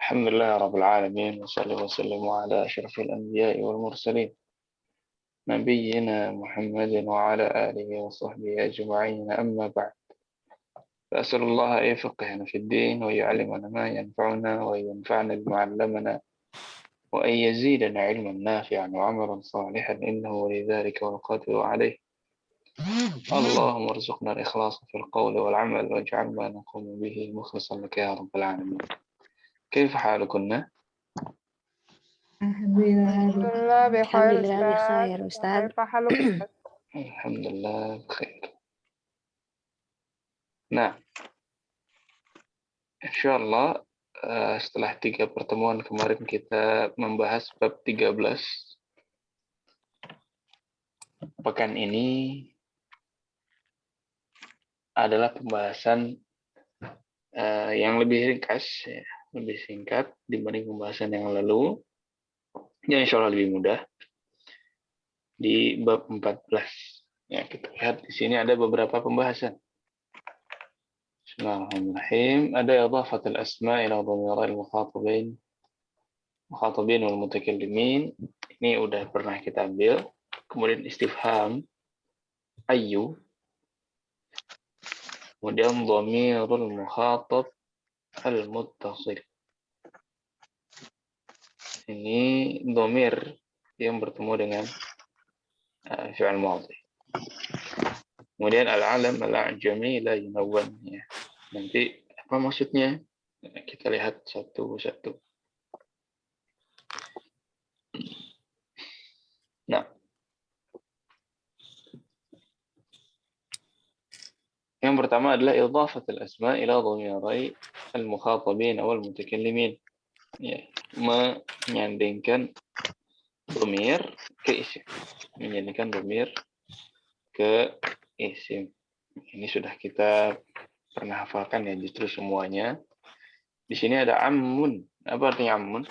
الحمد لله رب العالمين وصلى وسلم على أشرف الأنبياء والمرسلين نبينا محمد وعلى آله وصحبه أجمعين أما بعد فأسأل الله أن يفقهنا في الدين ويعلمنا ما ينفعنا وينفعنا بما علمنا وأن يزيدنا علما نافعا وعملا صالحا إنه ولذلك والقادر عليه اللهم ارزقنا الإخلاص في القول والعمل واجعل ما نقوم به مخلصا لك يا رب العالمين. كيف حالكن؟ Alhamdulillah, Alhamdulillah bikhair Alhamdulillah, Ustaz. Ustaz. Kaifa haluk Ustaz? الحمد لله بخير. Nah, insya Allah setelah 3 pertemuan kemarin kita membahas bab 13. Pekan ini adalah pembahasan yang lebih ringkas, ya, lebih singkat dibanding pembahasan yang lalu. Ya, insya Allah lebih mudah. Di bab 14. Ya, kita lihat di sini ada beberapa pembahasan. Bismillahirrahmanirrahim. Ada idhafatul asma ila dhamiril mukhatabin wal mutakallimin. Ini udah pernah kita ambil. Kemudian istifham ayu. Kemudian dhamirul mukhatab al muttasil. Ini dhamir yang bertemu dengan fi'il madhi. Kemudian al-alam al-a'jami la yunawwan, ya. Nanti apa maksudnya? Kita lihat satu-satu. Nah, yang pertama adalah idhafatul asma ila dhamirai al-mukhatabin wal mutakallimin. Ya, menyandingkan dhamir ke isim. Menyandingkan dhamir ke isim. Ini sudah kita pernah hafalkan ya, justru semuanya. Di sini ada ammun. Apa artinya ammun?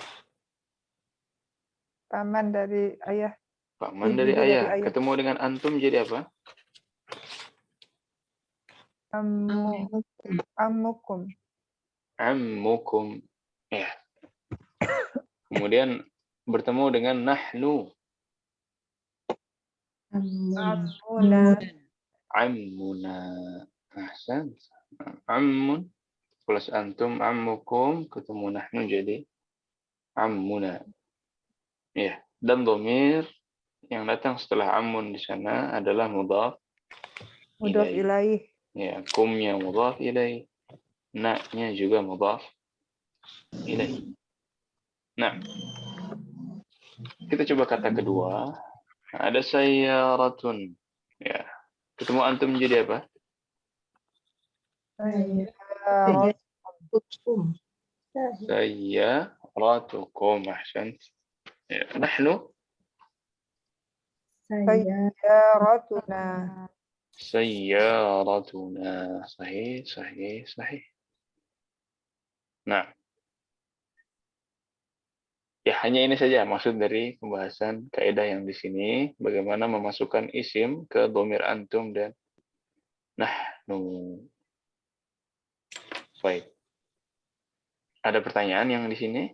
Paman dari ayah. Paman Ibu dari dari ayah. ayah. Ketemu dengan antum jadi apa? Ammukum. Ammukum. Ya. Kemudian bertemu dengan nahnu. Ammuna. Ammuna. Ahsan. Ammun plus antum ammukum ketemu nahnu jadi ammuna. Ya, dan dhamir yang datang setelah ammun di sana adalah mudhaf Mudhaf ilaih. ilaih. Ya, kumnya mudhaf ilaih. Na-nya juga mudhaf ilaih. Nah, kita coba kata kedua. Ada sayyaratun. Ya. Ketemu antum jadi apa? Sayyaratukum. Ahsan. Ya. Nahnu Sayyaratuna. sayyaratuna. Sahih, sahih, sahih. Nah, ya hanya ini saja maksud dari pembahasan kaidah yang di sini. Bagaimana memasukkan isim ke dhamir antum dan nahnu. Baik. Ada pertanyaan yang di sini?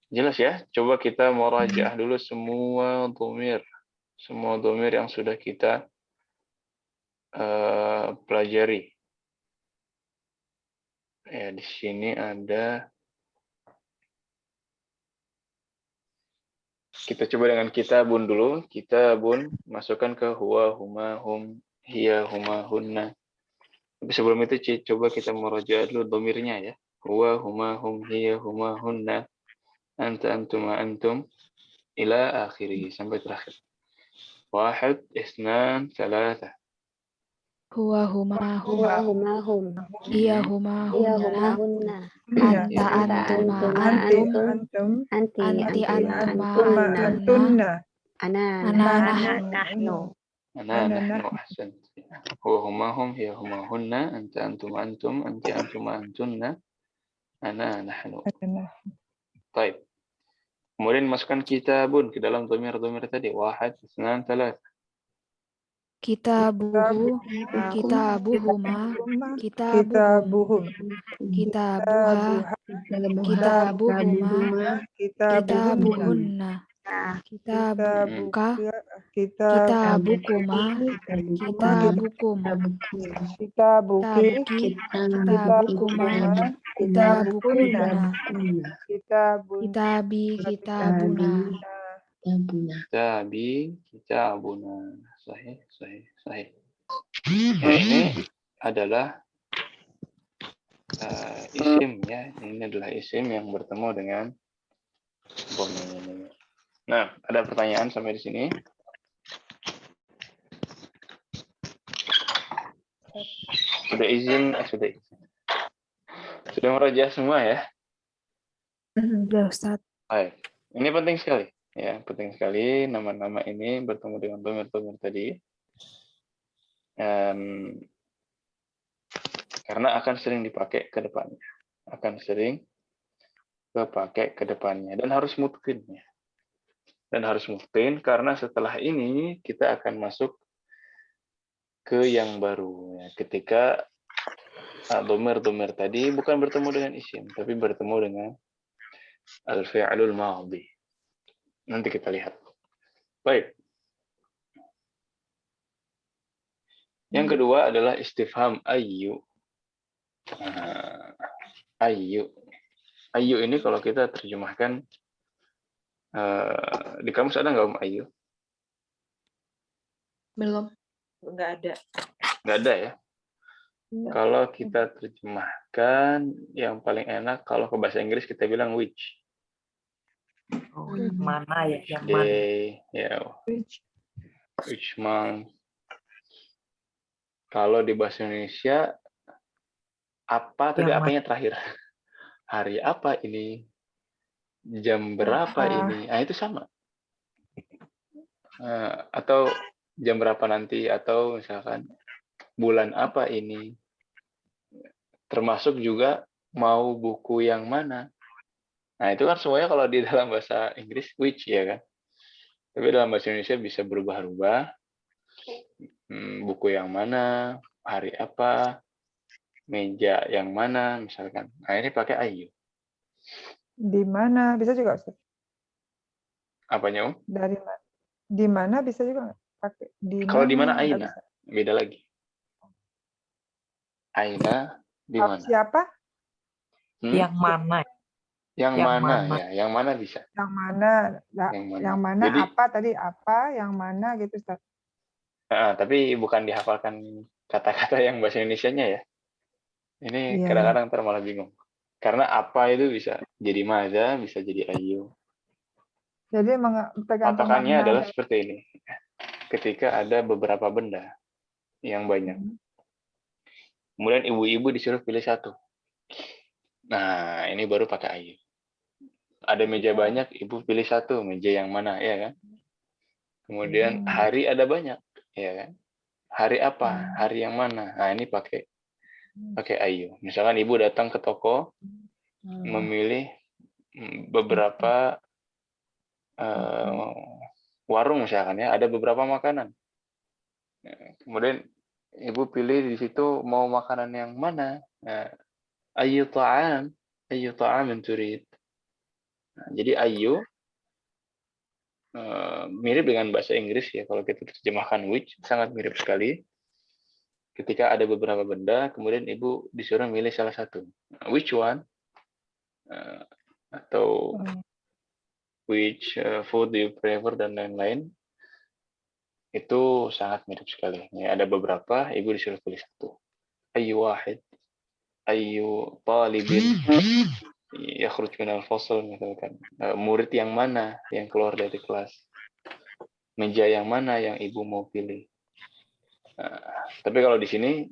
Jelas ya? Coba kita murajaah dulu semua dhamir. Semua dhamir yang sudah kita pelajari. Ya, di sini ada. Kita coba dengan kitabun dulu. Kitabun masukkan ke huwa, huma, hum, hiya, huma, hunna. Tapi sebelum itu coba kita murajaah dulu dhamirnya ya. Huwa, huma, hum, hiya, huma, hunna. Anta, antum, antum. Ila akhirih. Sampai terakhir. Wahid, isnan, thalatha. huwa huma hum, hum, iya huma hunna, hunna, anta antuma antum, anti antuma antunna, ana ana nahnu. Ana nahnu ahsan. Huwa huma hum, hiya huma hunna, anta antum antum, anti antuma antunna, ana nahnu. Baik. Kemudian masukkan kitabun ke dalam dhamir-dhamir tadi. Wahid, isnan, thalatha. Kitabuhu, kitabuhuma, kitabuhum, kitabuhum, kitabuha, kitabuhuma, kitabuhunna, kitabuka, kitabukuma, kitabukum, kitabuki, kitabuki, kitabukuma, kitabukunna, kitabi, kitabuna. Kitabi, kitabuna. Sahih, sahih, sahih. Ya, ini adalah isim ya. Ini adalah isim yang bertemu dengan dhamir. Nah, ada pertanyaan sampai di sini? Sudah meraja semua ya? Udah Ustaz. Baik. Ini penting sekali. Ya, penting sekali nama-nama ini bertemu dengan dhamir-dhamir tadi. Karena akan sering dipakai ke depannya. Akan sering dipakai ke depannya. Dan harus mutqin ya. Dan harus mutqin karena setelah ini kita akan masuk ke yang baru. Ya. Ketika dhamir-dhamir tadi bukan bertemu dengan isim, tapi bertemu dengan al-fi'lul madhi. Nanti kita lihat. Baik. Yang kedua adalah istifham ayyu. Ayyu. Ayyu ini kalau kita terjemahkan di kamus ada nggak ayyu? Belum. Nggak ada. Nggak ada ya? Enggak. Kalau kita terjemahkan yang paling enak kalau ke bahasa Inggris kita bilang which. Mana ya? Yang mana? Day, ya. Which month. Kalau di bahasa Indonesia apa tadi apanya terakhir? Hari apa ini? Jam berapa ini? Nah, itu sama. Atau jam berapa nanti atau misalkan bulan apa ini? Termasuk juga mau buku yang mana? Nah, itu kan semuanya kalau di dalam bahasa Inggris which ya kan. Tapi dalam bahasa Indonesia bisa berubah-ubah. Buku yang mana, hari apa, meja yang mana misalkan. Nah, ini pakai ayyu. Di mana bisa juga Ustaz. Apanya, Om? Dari mana? Di mana bisa juga nggak? Pakai di Kalau di mana nggak aina, bisa. beda lagi. Aina di mana? Siapa? Yang mana? Yang mana ya? Yang mana bisa? Yang mana? Yang mana Jadi, apa tadi apa? Yang mana gitu Ustaz. tapi bukan dihafalkan kata-kata yang bahasa Indonesianya ya. Ini Iya. kadang-kadang ntar malah bingung. Karena apa itu bisa jadi maza, bisa jadi ayu. Jadi tergantung Patokannya makna. adalah seperti ini. Ketika ada beberapa benda yang banyak. Kemudian ibu-ibu disuruh pilih satu. Nah, ini baru pakai ayu. Ada meja banyak, ibu pilih satu. Meja yang mana, ya kan? Kemudian hari ada banyak, ya kan? Hari apa? Hari yang mana? Nah, ini pakai ayu. Misalkan ibu datang ke toko, memilih beberapa warung misalkan ya, ada beberapa makanan. Kemudian ibu pilih di situ mau makanan yang mana? Ayu ta'am turid. Nah, jadi ayu mirip dengan bahasa Inggris ya, kalau kita terjemahkan which sangat mirip sekali. Ketika ada beberapa benda, kemudian ibu disuruh milih salah satu. Which one? Atau which food do you prefer dan lain-lain. Itu sangat mirip sekali. Ya, ada beberapa, ibu disuruh pilih satu. Ayu wahid, ayu talibin, yakhruj minal fasl misalkan. Murid yang mana yang keluar dari kelas? Meja yang mana yang ibu mau pilih? Tapi kalau di sini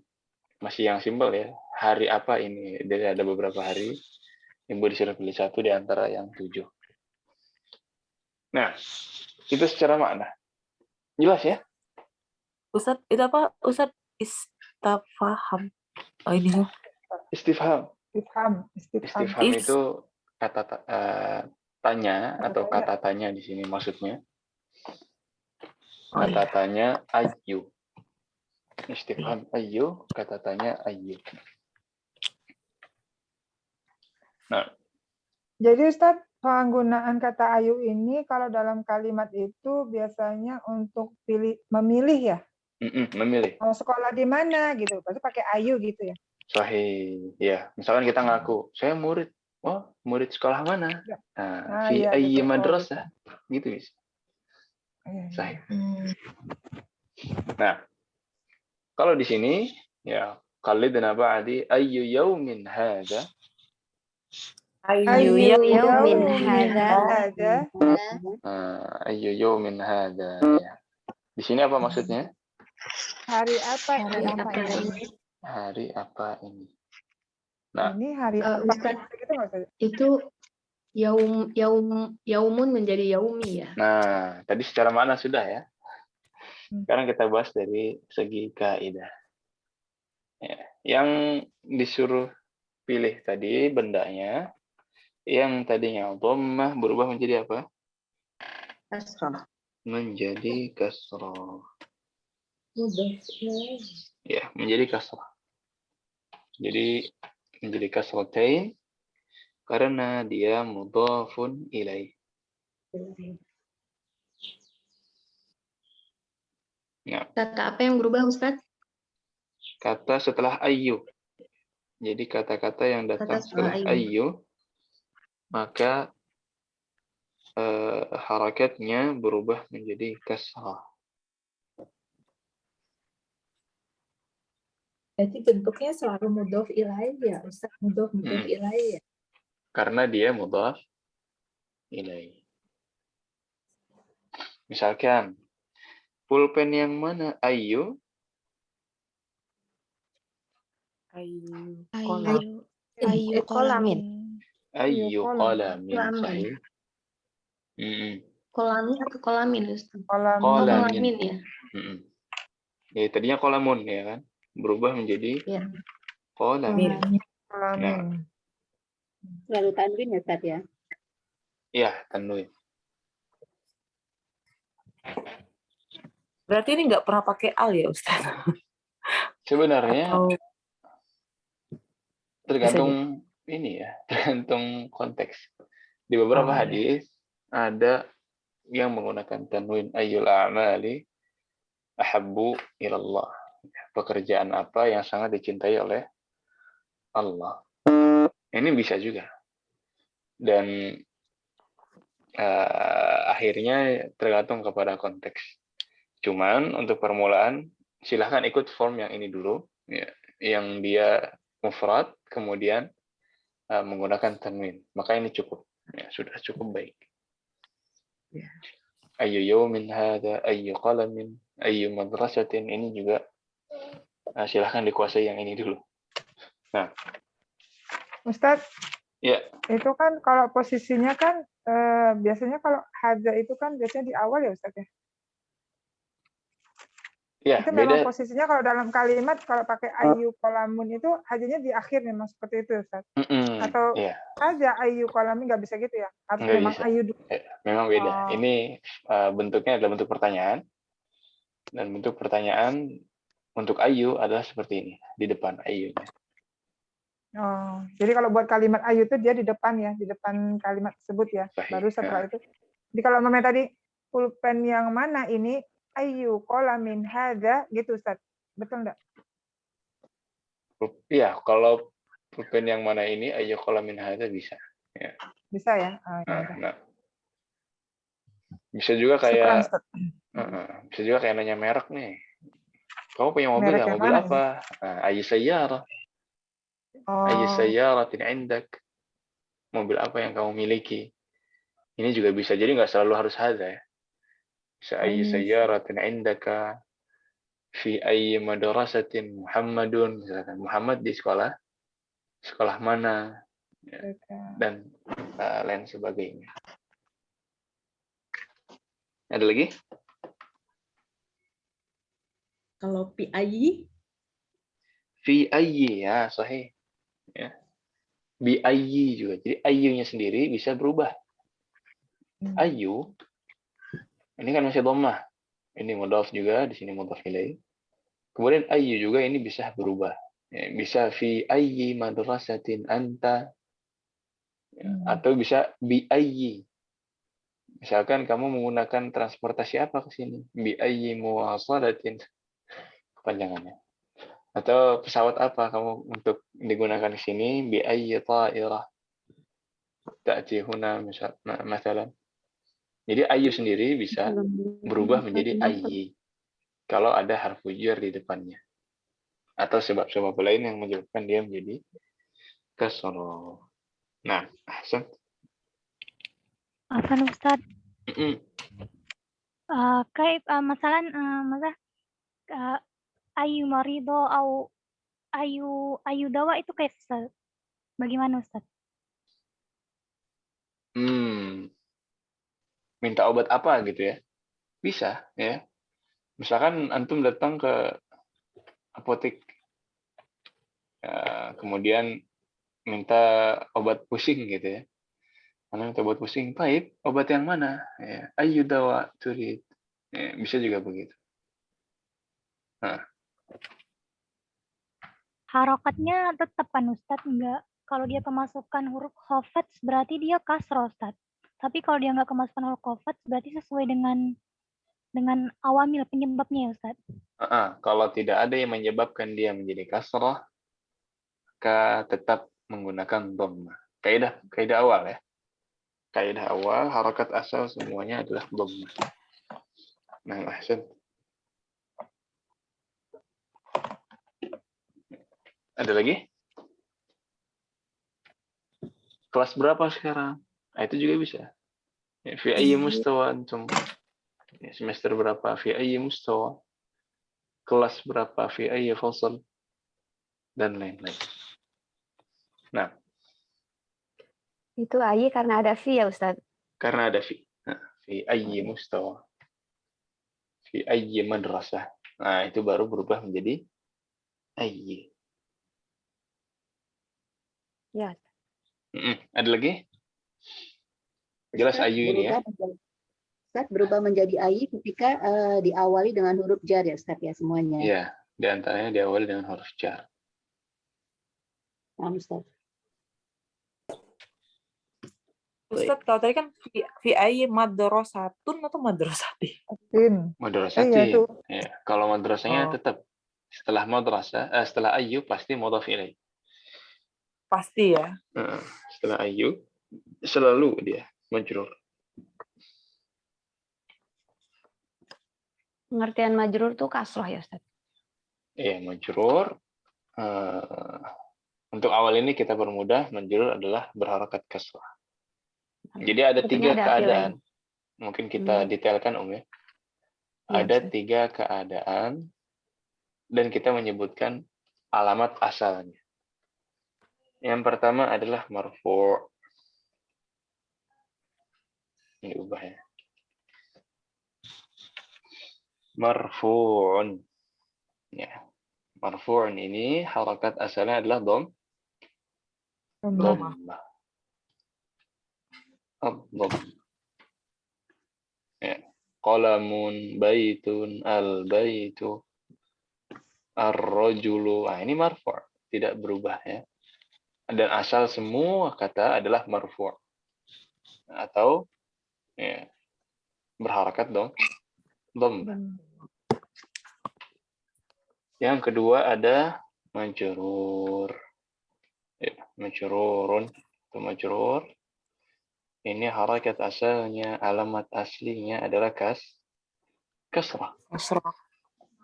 masih yang simpel ya. Hari apa ini? Jadi ada beberapa hari. Ibu disuruh pilih satu di antara yang 7. Nah, itu secara makna. Jelas ya? Ustaz, itu apa? Ustaz, istafham. Oh, ini ya. Istifham. Istifham. Itu kata tanya atau kata tanya di sini maksudnya. Kata tanya ayu. Istifham ayu, kata tanya ayu. Nah, Jadi Ustadz, penggunaan kata ayu ini kalau dalam kalimat itu biasanya untuk memilih ya. memilih. Mau sekolah di mana gitu, berarti pakai ayu gitu ya. Sahih. Ya, misalkan kita ngaku, saya murid. Oh, murid sekolah mana? Ya. Nah, fi Iya, ayyi gitu. madrasah. Gitu, Miss. Iya, iya. Sahih. Nah, kalau di sini ya qalidna ba'di ayyu yaumin hadza. Ayu yaumin hadza. Ayyu yaumin hadza. Ya. Di sini apa maksudnya? Hari apa Hari ini? apa ini? Hari apa ini? Nah, Ini hari apa? Ustadz, Gitu nggak Ustadz? itu yaumun menjadi yaumi ya. nah, tadi secara makna sudah ya. Sekarang kita bahas dari segi kaidah. Ya. Yang disuruh pilih tadi bendanya, yang tadinya dhammah berubah menjadi apa? Kasrah. Menjadi kasrah. Mudhof. Ya, menjadi kasrah. Jadi menjadi kasratain karena dia mudhafun ilaih. Nah, Kata apa yang berubah Ustadz? kata setelah ayyu. Jadi kata-kata yang datang Kata setelah setelah ayyu, maka harakatnya berubah menjadi kasrah. Jadi bentuknya selalu mudhof ilaih ya, Ustaz. Mudhof ilaih ya. Karena dia mudhaf ilaih. Misalkan, pulpen yang mana? Ayu. Ayu. Ayu kolamin. Ayu qalamin. Qalamin. Sahih. Kolamin atau kolamin Ustadz? Qalamin. Kolamin ya. Ya, tadinya qalamun ya kan? Berubah menjadi Ya. qalamin. Nah, Selalu tanwin ya, Ustaz ya. iya, tanwin. Berarti ini nggak pernah pakai al ya, Ustaz? Sebenarnya Atau tergantung ini ya, tergantung konteks. Di beberapa hadis ada yang menggunakan tanwin ayyul a'mali ahabbu ilallah. Pekerjaan apa yang sangat dicintai oleh Allah. Ini bisa juga. Dan akhirnya tergantung kepada konteks. Cuman untuk permulaan silahkan ikut form yang ini dulu, ya, yang dia mufrad kemudian menggunakan tanwin. Maka ini cukup, ya, sudah cukup baik. Ayyu yaumin hadza, ayyu qalamin, ayyu madrasatin, ini juga silahkan dikuasai yang ini dulu. Nah, Ustadz, ya. Itu kan kalau posisinya kan biasanya kalau hadza itu kan biasanya di awal ya Ustadz ya? Ya, itu beda. memang posisinya kalau dalam kalimat kalau pakai ayu kolamun itu hajanya di akhir memang seperti itu Ustaz. Atau saja ayu kolamin nggak bisa gitu ya? Harus nggak memang bisa. ayu dulu. Memang beda. Ini bentuknya adalah bentuk pertanyaan. Dan bentuk pertanyaan untuk ayu adalah seperti ini, di depan ayunya. Oh, jadi kalau buat kalimat ayu itu dia di depan ya, di depan kalimat tersebut ya. Baru setelah itu. Jadi kalau memang tadi pulpen yang mana ini ayu kolamin hadza gitu Ustaz. Betul enggak? Iya, kalau pulpen yang mana ini ayu kolamin hadza bisa. Ya. Bisa ya? Nah. Bisa juga kayak bisa juga kayak nanya merek nih. Kamu punya mobil nggak? Mobil apa? Ayu sayyarah. Ayu sayyaratin indak. Mobil apa yang kamu miliki? Ini juga bisa. Jadi nggak selalu harus hadza ya. Ayu sayyaratin indaka. Fi ayyi madrasatin Muhammadun. Misalkan Muhammad di sekolah mana, ya, dan lain sebagainya. Ada lagi? Kalau fi ayyi? Fi ayyi, ya sahih. Ya. Bi ayyi juga. Jadi ayyunya sendiri bisa berubah. Ayyu ini kan masih dhammah. Ini mudhaf juga, di sini mudhaf ilaih. Kemudian ayyu juga ini bisa berubah. Ya, bisa fi ayyi madrasatin anta, ya, atau bisa bi ayyi. Misalkan kamu menggunakan transportasi apa ke sini? Bi ayyi muwasalatin, kepanjangannya. Atau pesawat apa kamu untuk digunakan di sini? Bi ayyi ta'irah ta'ti huna misalnya. Jadi ayyu sendiri bisa berubah menjadi ayyi kalau ada harfu jar di depannya. Atau sebab-sebab lain yang menyebabkan dia menjadi kasroh. Nah, ahsan. Afan Ustaz. Mm-mm. كيف مثلا ماذا أي مريضة أو أي دواء itu كيف Ustaz? Bagaimana Ustaz? Minta obat apa gitu ya? Bisa ya. Misalkan antum datang ke apotek, kemudian minta obat pusing gitu ya. Mana minta obat pusing, baik, obat yang mana? Ya, ayu dawa turid. Ya, bisa juga begitu. Nah, Harokatnya tetap kan Ustaz? Enggak. Kalau dia kemasukan huruf khafat berarti dia kasroh Ustaz. Tapi kalau dia nggak kemasukan huruf khafat berarti sesuai dengan awamil penyebabnya ya Ustaz. kalau tidak ada yang menyebabkan dia menjadi kasrah, maka tetap menggunakan dhammah. Kaidah awal ya. Kaidah awal, harokat asal semuanya adalah dhammah. Nah, ahsan. Ada lagi? Kelas berapa sekarang? Nah, itu juga bisa. Ya, fi ayyi mustawa antum? Ya, semester berapa? Fi ayyi mustawa? Kelas berapa? Fi ayyi fasal? Dan lain-lain. Nah, Itu ayy karena ada fi ya Ustaz. karena ada fi. Nah, fi ayyi mustawa? Fi ayyi madrasah? Nah, itu baru berubah menjadi ayyi. Ya. Ada lagi? Jelas Ustaz, ayyu ini ya. Ustaz berubah menjadi ayy ketika diawali dengan huruf jar ya Ustaz ya semuanya. Iya, di antaranya diawali dengan huruf jar. Nah, Ustaz. Ustaz, kalau tadi kan fi ayyi madrasatun atau madrasati? Madrasatin. Iya itu. Ya, kalau madrasahnya tetap setelah madrasah, setelah ayyu pasti mudhaf ilaih. Pasti ya. Setelah ayyu selalu dia majrur. Pengertian majrur tuh kasroh ya Ustaz. Iya, majrur. Untuk awal ini kita permudah, majrur adalah berharakat kasrah. Jadi ada Sepertinya 3 ada keadaan. lain. Mungkin kita detailkan ya. Ada 3 keadaan dan kita menyebutkan alamat asalnya. Yang pertama adalah marfu'. Ini ubah ya. Marfu'un. Ya. Marfu'un ini harakat asalnya adalah dhammah. Ya. Qalamun, baitun, al-baitu, ar-rajulu. Nah, ini marfu', tidak berubah ya. Dan asal semua kata adalah marfu'. Atau ya, berharakat dhammah. Yang kedua ada majrur. Ya, majrurun atau majrur. Ini harakat asalnya, alamat aslinya adalah kasrah.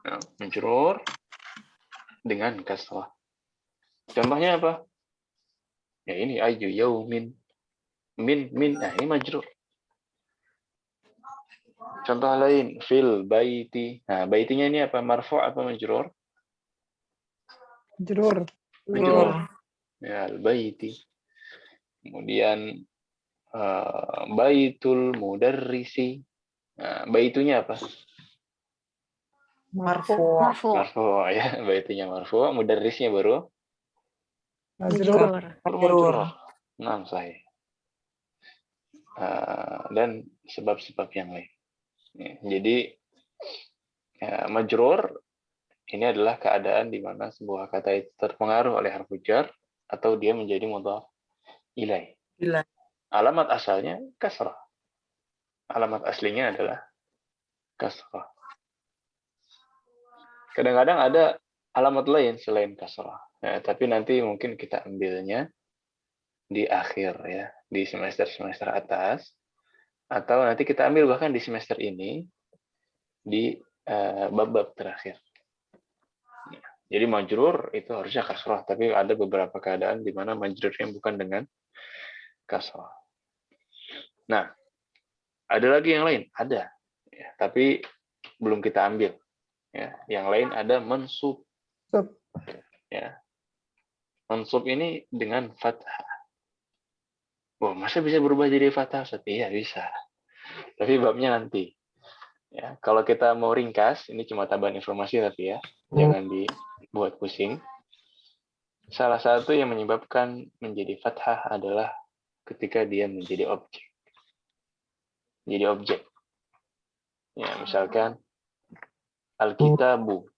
Nah, majrur dengan kasrah. Contohnya apa? Ya ini ayyu yaumin. Min. Nah, ini majrur. Contoh lain, fil baiti. Nah, baitinya ini apa? Marfu' apa majrur? Majrur. Ya, al-baiti. Kemudian baitul mudarrisi. Nah, baitunya apa? Marfu'. Marfu' ya, baitunya marfu', mudarrisnya baru Majrur. Nah, sahih. Dan sebab-sebab yang lain. Ya, jadi majrur Ini adalah keadaan di mana sebuah kata itu terpengaruh oleh harfu jar atau dia menjadi mudhaf ilaih. Ilaih. Alamat asalnya kasrah. Alamat aslinya adalah kasrah. Kadang-kadang ada alamat lain selain kasrah. Nah, tapi nanti mungkin kita ambilnya di akhir ya, di semester-semester atas, atau nanti kita ambil bahkan di semester ini di bab-bab terakhir. Jadi majrur itu harusnya kasrah, tapi ada beberapa keadaan di mana majrurnya bukan dengan kasrah. Nah, ada lagi yang lain, ada, ya, tapi belum kita ambil. Ya, yang lain ada mansub. Sub. Ya, mansub ini dengan fathah. Wah, masa bisa berubah jadi fathah? Iya bisa. Tapi babnya nanti. Ya, kalau kita mau ringkas, ini cuma tambahan informasi tapi ya, jangan dibuat pusing. Salah satu yang menyebabkan menjadi fathah adalah ketika dia menjadi objek. Jadi objek. Ya, misalkan Alkitabu.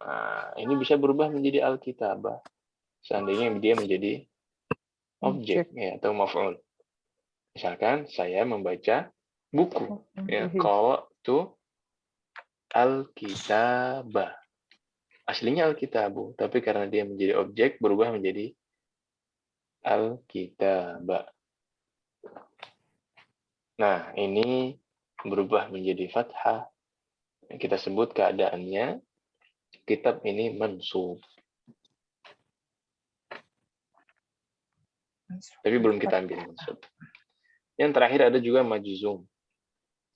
Nah, ini bisa berubah menjadi Alkitabah. Seandainya dia menjadi objek ya, atau maf'ul. Misalkan saya membaca buku. Ya, qara'tu Alkitabah. Aslinya Alkitabu, tapi karena dia menjadi objek berubah menjadi Alkitabah. Nah, ini berubah menjadi fathah. Kita sebut keadaannya kitab ini mansub. Tapi belum kita ambil mansub. Yang terakhir ada juga majzum.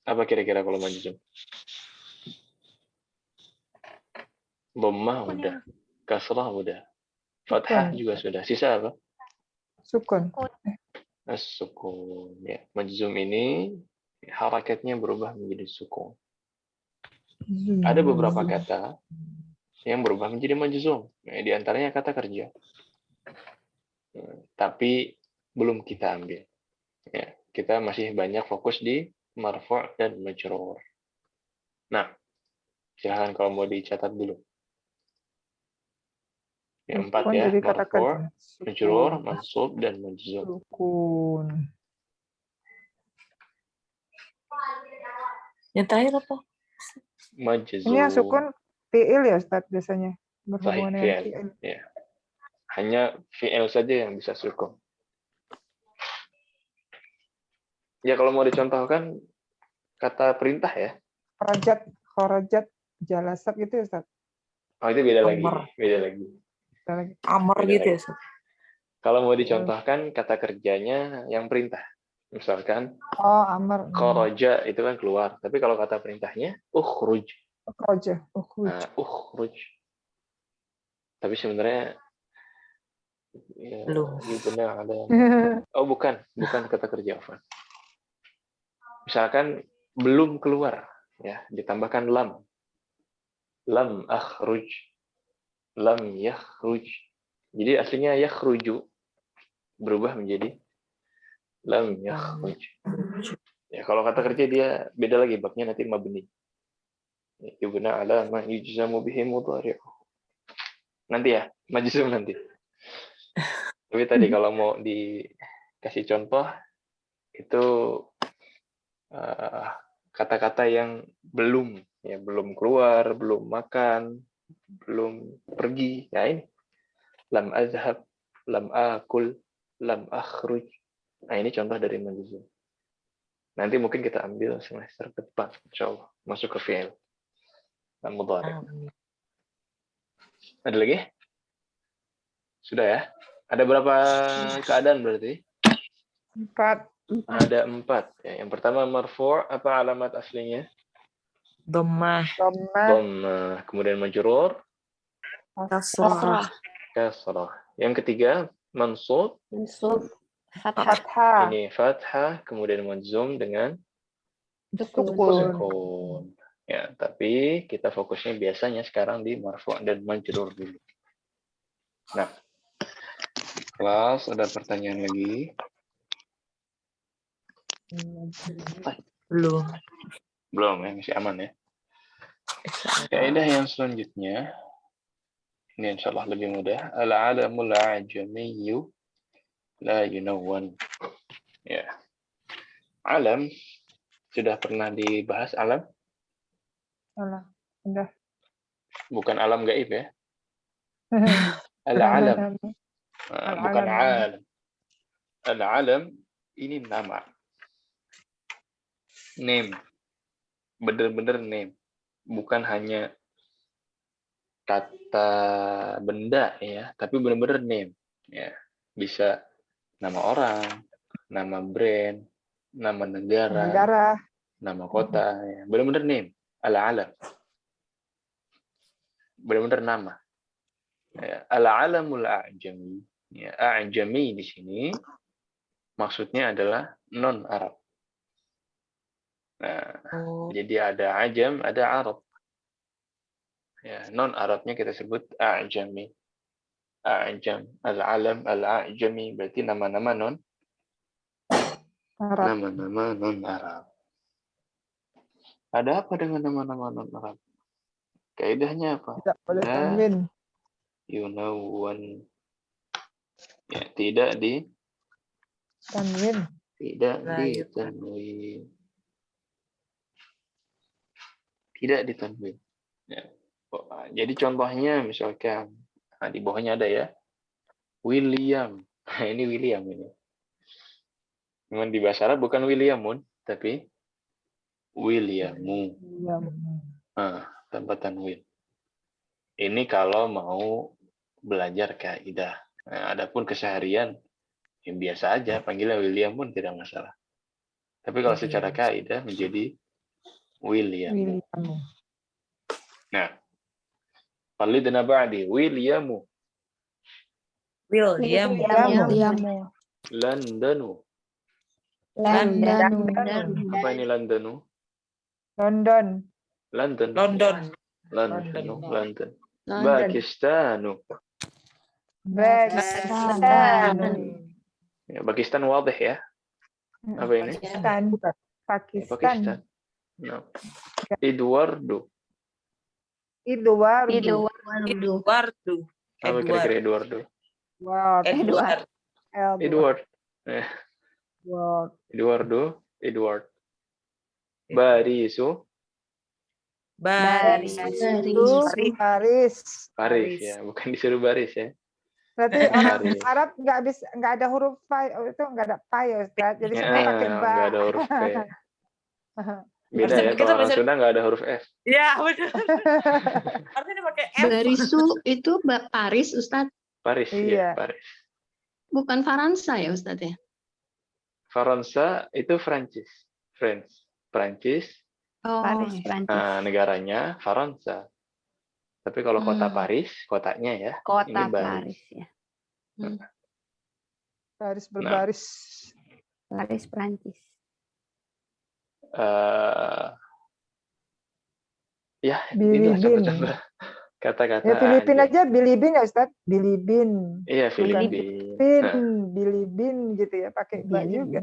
Apa kira-kira kalau majzum? Dhammah udah, kasrah udah, fathah juga sudah. Sisa apa? Sukun. As-sukun. Ya, majzum ini harakatnya berubah menjadi sukun. Ada beberapa kata yang berubah menjadi majzum. Di antaranya kata kerja. Tapi belum kita ambil. Ya, kita masih banyak fokus di marfu' dan majrur. Nah, silahkan kalau mau dicatat dulu. Yang 4 ya, marfu', majrur, mansub, dan majzum. Sukun. Yang terakhir apa? Majzum. Ini yang sukun fi'il ya Ustaz biasanya. Sahih, Berhubungan dengan fi'il. fi'il. Ya. Hanya fi'il saja yang bisa sukun. Ya kalau mau dicontohkan kata perintah ya. Kharajat, jalasat gitu ya Ustaz. Oh itu beda lagi. Amar. Beda lagi. Amar Beda gitu lagi. ya, Ustaz? Kalau mau dicontohkan kata kerjanya yang perintah. Misalkan Oh, amar. kharaja itu kan keluar. Tapi kalau kata perintahnya ukhruj. Kharaja, ukhruj. Nah, ukhruj. Tapi sebenarnya ya, benar ada. Oh bukan kata kerja Afan. Misalkan belum keluar ya, ditambahkan lam. Lam akhruj. Lam yakhruj. Jadi aslinya yakhruju berubah menjadi lam yakhruj. Ya, kalau kata kerja dia beda lagi, babnya nanti mabni. Yubna ala ma yujzamu bihi mudhari'. Nanti ya, majzum nanti. Tapi tadi kalau mau dikasih contoh itu kata-kata yang belum keluar, belum makan, belum pergi. Ya ini. Lam azhab, lam akul, lam akhruj. Nah, ini contoh dari majzum. Nanti mungkin kita ambil semester depan, insyaallah, masuk ke fi'il. Dan mudhari'. Ada lagi? Sudah ya? Ada berapa keadaan berarti? 4. Ada 4. Ya, yang pertama marfu', apa alamat aslinya? Dhammah. Dhammah. Kemudian majrur? Kasrah. Kasrah. Yang ketiga mansub? Mansub. Fathah. Ini fathah, kemudian majzum dengan sukun. Ya, tapi kita fokusnya biasanya sekarang di marfu' dan majrur dulu. Nah, kelas ada pertanyaan lagi? Belum. Belum ya, masih aman ya. Kaidah yang selanjutnya, ini insya Allah lebih mudah. Al-alamul a'jamiyyu la yunawwan. Ya. Alam sudah pernah dibahas alam, Alah, udah. bukan alam gaib ya. Al-alam, bukan alam. Al-alam ini nama. Name. Bener-bener name. Bukan hanya kata benda ya, tapi bener-bener name. Ya. Bisa nama orang, nama brand, nama negara, Negara. nama kota, ya. Bener-bener name. Al-alam. Benar-benar nama. Ya, al-alamul a'jami. Ya, a'jami di sini maksudnya adalah non Arab. Nah, jadi ada ajam, ada Arab. Ya, non Arabnya kita sebut a'jami. A'jam, al-alam, al-a'jami berarti nama-nama non Arab. nama-nama non Arab. Ada apa dengan nama-nama non Arab? Kaidahnya apa? Tidak boleh tanwin. Yunawwan. Ya, tidak Tanwin. ditanwin. Tidak ditanwin. Ya. Jadi contohnya misalkan di bawahnya ada ya William. Ini William ini. Cuman di bahasa Arab bukan Williamun, tapi Williamu. Tanpa tanwin. Ini kalau mau belajar kaidah. Nah, adapun keseharian yang biasa aja panggilnya Williamun tidak masalah. Tapi kalau secara kaidah menjadi William. Nah, Falidna ba'di Williamu. William. Londonu. Apa ini Londonu? London. London. Pakistanu. Ya, Pakistan wadih ya. Apa ini? Pakistan. No. Eduardo. Apa kira-kira Eduardo? Edward. Paris ya, bukan disuruh baris ya. Berarti orang Arab nggak ada huruf fa itu nggak ada pa ya Ustaz. Jadi semua pakai ba. Nggak ada huruf P. Beda ya, kalau orang Sunda nggak ada huruf F. Iya, benar. Artinya pakai F. Barisu itu Paris, Ustadz. Paris, Iya. ya, Paris. Bukan Faransa ya, Ustadz ya? Faransa itu Prancis. Oh, Negaranya Faransa. Tapi kalau kota Paris, kotanya ya. Kota ini Paris ya. Paris berbaris. Paris Prancis. Ya, inilah contoh-contoh kata-kata. Ya Filipina aja Bilibin ya Ustaz, Bilibin. Iya, Filipin. Bilibin gitu ya, pakai ba juga.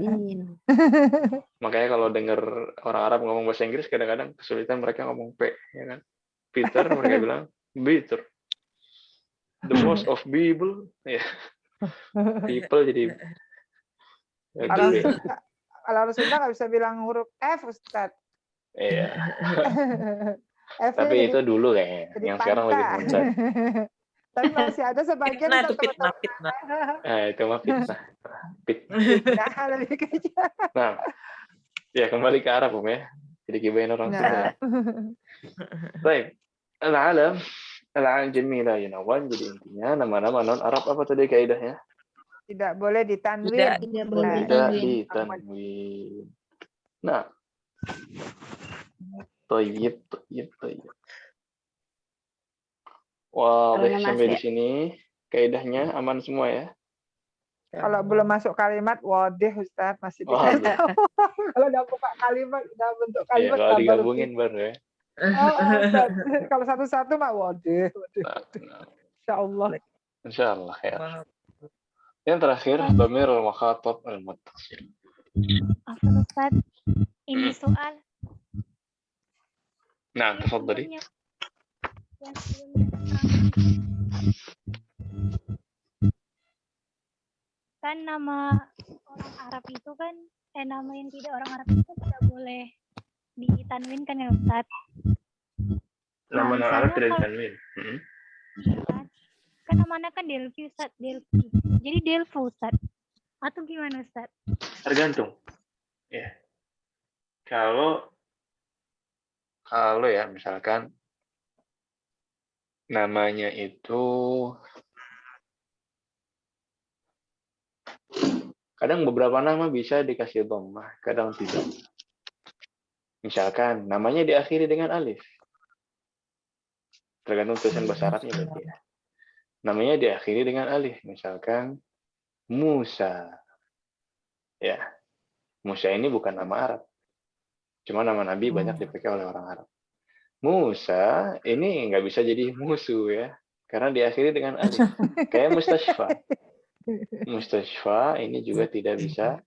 Makanya kalau dengar orang Arab ngomong bahasa Inggris kadang-kadang kesulitan mereka ngomong P, ya kan? Peter mereka bilang Peter. The most of people, ya. People jadi Kalau orang Sunda nggak bisa bilang huruf F Ustaz. Iya. Tapi itu dulu kayaknya. Yang sekarang lebih mudah. Tapi masih ada sebagian Fitnah. Itu mah fitnah. Fitnah lebih kecil. Nah, ya kembali ke Arab ya. Jadi kibain orang Sunda. Baik. Al-ajami la yunawwan. Jadi intinya nama-nama non Arab apa tadi kaidahnya? Tidak boleh ditanwin. Tidak ditanwin. Nah. Tayyib. Wah, sampai di sini kaidahnya aman semua ya. Kalau belum masuk kalimat wadih Ustaz masih dikasih. Kalau udah buka kalimat, udah bentuk kalimat ya, kalau digabungin baru ya. Kalau satu-satu mah wadih. Insyaallah. Insyaallah ya. Yang terakhir, dhamir al-mukhatab al-muttasil. Ustaz, ini soal. Nah, Yang tafadhali. sebelumnya kan nama orang Arab itu kan nama yang tidak orang Arab itu tidak boleh ditanwin kan ya Ustaz? Nama misalnya Arab tidak kalau- ditanwin. Kan namanya kan Delphi Ustaz, Delphi. Jadi Delphi Ustaz. Atau gimana Ustaz? Tergantung. Ya. Kalau ya misalkan namanya itu kadang beberapa nama bisa dikasih dhammah, kadang tidak. Misalkan namanya diakhiri dengan alif. Tergantung tulisan bahasa Arabnya berarti ya. Namanya diakhiri dengan alif, misalkan Musa. Ya. Musa ini bukan nama Arab. Cuma nama Nabi banyak dipakai oleh orang Arab. Musa ini nggak bisa jadi musuh ya, karena diakhiri dengan alif. Kayak Mustashfa. Mustashfa ini juga tidak bisa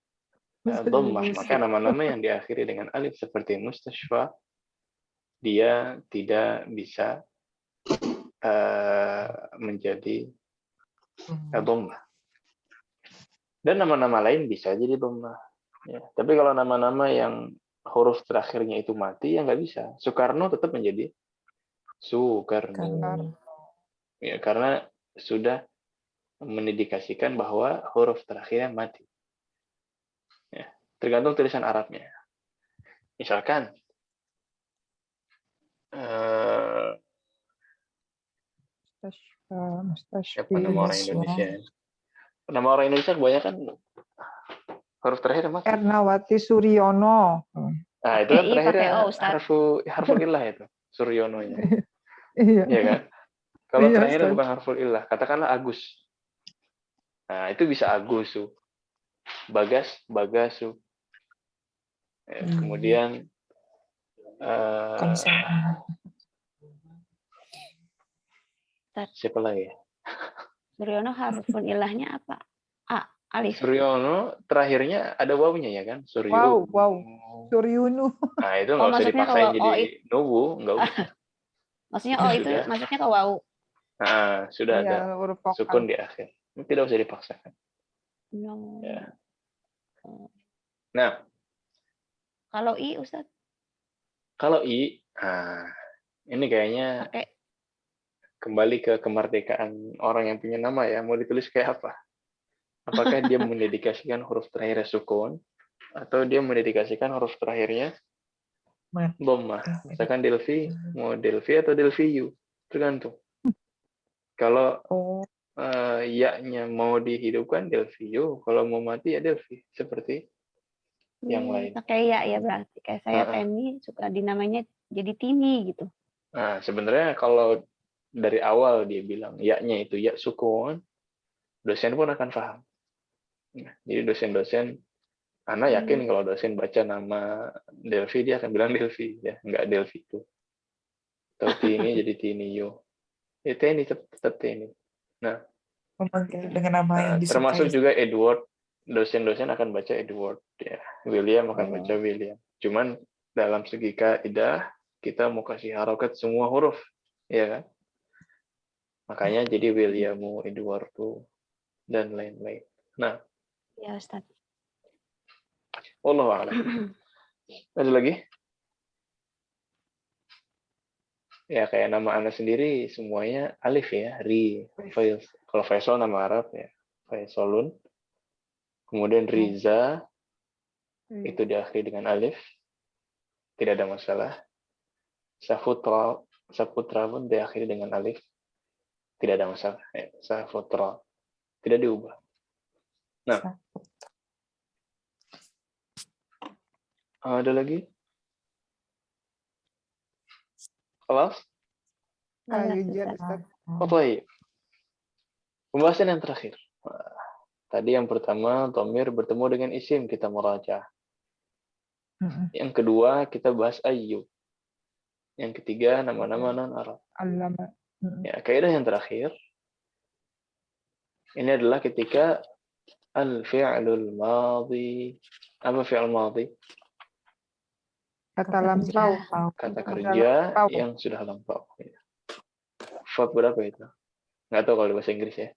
dhammah. Maka nama-nama yang diakhiri dengan alif seperti Mustashfa, dia tidak bisa menjadi dhammah. Dan nama-nama lain bisa jadi dhammah. Ya. Tapi kalau nama-nama yang huruf terakhirnya itu mati, ya nggak bisa. Soekarno tetap menjadi Soekarno. Ya, karena sudah mendedikasikan bahwa huruf terakhirnya mati. Ya, tergantung tulisan Arabnya. Misalkan apa nama orang Indonesia? Nama orang Indonesia kebanyakan huruf terakhir mati. Ernawati Suryono. Nah, itu kan I terakhirnya pakai O, Ustaz. harful illah itu, Suryono-nya. Iya. Iya kan? Kalau Iya, terakhirnya Ustaz. bukan harful illah, katakanlah Agus. Nah, itu bisa Agusu. Bagas, Bagasu. Ya, kemudian siapa lagi? Suryono harfun ilahnya apa? Alif. Suryono terakhirnya ada wawunya ya kan? Suryo. Wow. Suryunu. Nah, itu nggak usah maksudnya dipaksain kalau jadi nubu, nggak usah. Maksudnya itu Sudah. masuknya ke wau. Nah, sudah ada Iya, huruf vokal. sukun di akhir. Tidak usah dipaksakan. No. Ya. Nah, Kalau I, Ustaz? kalau I, ini kayaknya Pakai kembali ke kemerdekaan orang yang punya nama ya. Mau ditulis kayak apa? Apakah dia mendedikasikan huruf terakhirnya sukun, atau dia mendedikasikan huruf terakhirnya dhammah? Misalkan Delphi, mau Delphi atau Delphiu, tergantung. Kalau ya-nya mau dihidupkan Delphiu, kalau mau mati ya Delphi, seperti yang lain. pakai ya berarti. Kayak saya Teni suka dinamanya jadi Tini gitu. Nah, sebenarnya kalau dari awal dia bilang ya-nya itu ya sukun, dosen pun akan paham. Nah, jadi dosen-dosen, Ana yakin kalau dosen baca nama Delphi, dia akan bilang Delphi, ya, nggak Delphi itu. Atau Tini jadi Tinio. Ya, Tini tetap Tini. Nah, dengan nama yang disukai. termasuk juga Edward, dosen-dosen akan baca Edward, ya. William akan baca William. Cuman dalam segi kaidah kita mau kasih harokat semua huruf, ya kan? Makanya jadi Williamu, Edwardu, dan lain-lain. Nah, Ya, Ustaz. wallahu a'lam. Ada lagi? Ya, kayak nama Anda sendiri semuanya alif ya, Ri, Faisal. Kalau Faisal nama Arab ya, Faisalun. Kemudian Riza, itu diakhiri dengan alif. Tidak ada masalah. Saputra pun diakhiri dengan alif. Tidak ada masalah. Saputra. Tidak diubah. Nah, ada lagi? Kelas? Baik. Pembahasan yang terakhir. Tadi yang pertama, dhamir bertemu dengan isim, kita meraja. Yang kedua, kita bahas ayyu. Yang ketiga, nama-nama non-Arab. Ya, kaidah yang terakhir, ini adalah ketika al-fi'lul madhi. Apa fi'l madhi? Kata lampau. Kata Kata kerja lampau. yang sudah lampau. Ya. Verb berapa itu? Nggak tahu kalau di bahasa Inggris ya.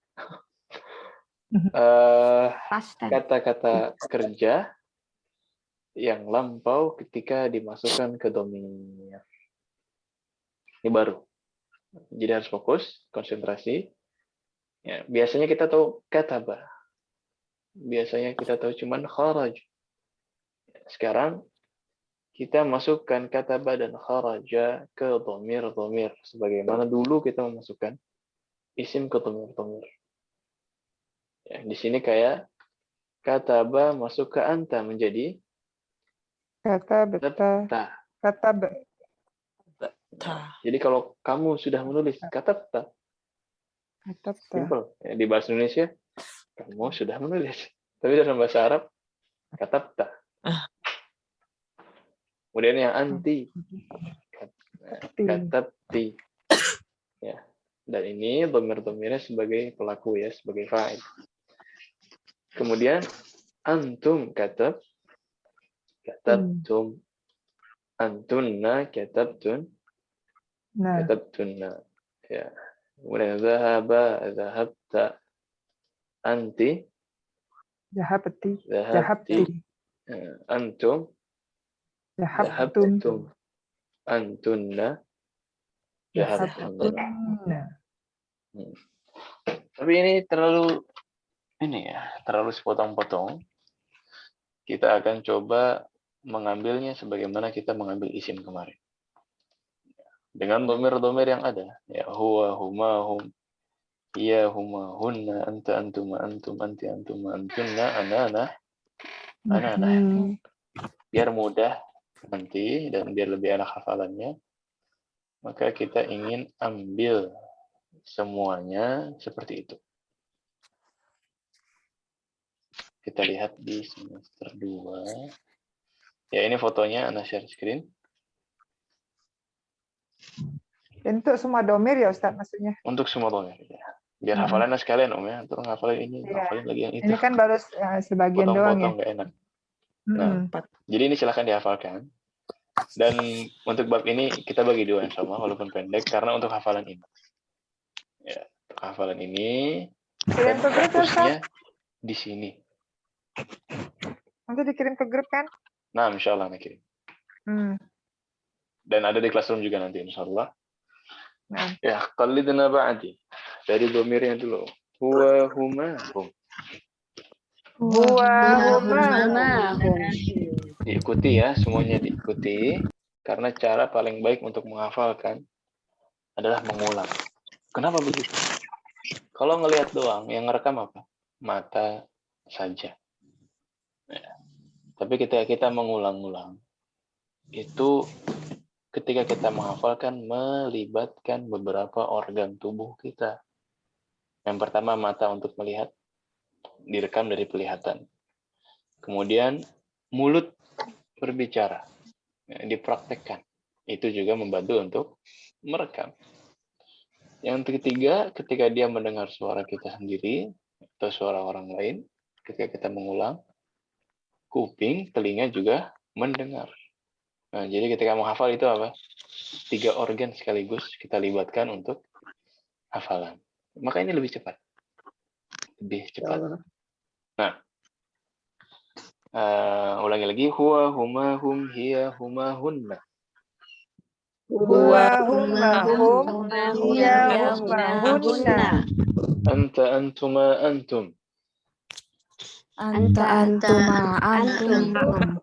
Past tense. Kata-kata kerja yang lampau ketika dimasukkan ke domir. Ini baru. Jadi harus fokus, konsentrasi. Ya, biasanya kita tahu kataba. Biasanya kita tahu cuman kharaj. Sekarang kita masukkan kataba dan kharaja ke domir-domir. Sebagaimana dulu kita memasukkan isim ke domir-domir. Ya, di sini kayak kataba masuk ke anta menjadi Kata beta. ta. Kata be. Ta. Jadi kalau kamu sudah menulis katabta, Kata ta. simple. Ya, di bahasa Indonesia, kamu sudah menulis. Tapi dalam bahasa Arab, katabta. Kemudian yang anti, katabti. Ya. Dan ini domir-domirnya sebagai pelaku ya, sebagai fa'il. Kemudian antum katabtum. Antunna katabtun. Nah, Katabtunna. Ya. Kemudian zahabta. Anti jahabti. zahabti. Antum Jahabtum. zahabtum. Antunna zahabtunna. Nah, Tapi ini terlalu sepotong-potong. Kita akan coba mengambilnya sebagaimana kita mengambil isim kemarin. Dengan domir-domir yang ada. Ya, huwa, huma, hum, iya, huma, hunna, anta, antuma, antum, anti, antuma, antunna, ana. Biar mudah nanti dan biar lebih enak hafalannya, maka kita ingin ambil semuanya seperti itu. Kita lihat di semester 2. Ya, ini fotonya, Ana share screen. untuk semua domir ya Ustadz maksudnya. Untuk semua domir. Ya. Biar hafalannya sekalian Om ya. Terus ngafalin ini, ngafalin lagi yang itu. Ini kan baru sebagian doang ya. Potong-potong nggak enak. Nah, jadi ini silahkan dihafalkan. Dan untuk bab ini kita bagi dua yang sama walaupun pendek karena untuk hafalan ini. Ya, untuk hafalan ini dan fokusnya di sini. Nanti dikirim ke grup kan? Nah, insya Allah nak kirim. Dan ada di classroom juga nanti insya Allah. Ya, qalidna ba'di. Dari domirnya dulu. Huwa, huma, hum. Huwa, huma, hum. Diikuti ya, semuanya diikuti. Karena cara paling baik untuk menghafalkan adalah mengulang. Kenapa begitu? Kalau ngelihat doang, yang ngerekam apa? Mata saja. Ya. Tapi ketika kita mengulang-ulang, itu ketika kita menghafalkan melibatkan beberapa organ tubuh kita. Yang pertama mata untuk melihat, direkam dari penglihatan. Kemudian mulut berbicara, dipraktekkan. Itu juga membantu untuk merekam. Yang ketiga, ketika dia mendengar suara kita sendiri atau suara orang lain, ketika kita mengulang, kuping, telinga juga mendengar. Nah, jadi ketika menghafal itu apa? 3 organ sekaligus kita libatkan untuk hafalan. Maka ini lebih cepat. Lebih cepat. Nah, ulangi lagi. Huwa, huma, hum, hiya, huma, hunna. Huwa, huma, hum, hiya, huma, hunna. Anta, antuma, antum. Anta, antuma, antum.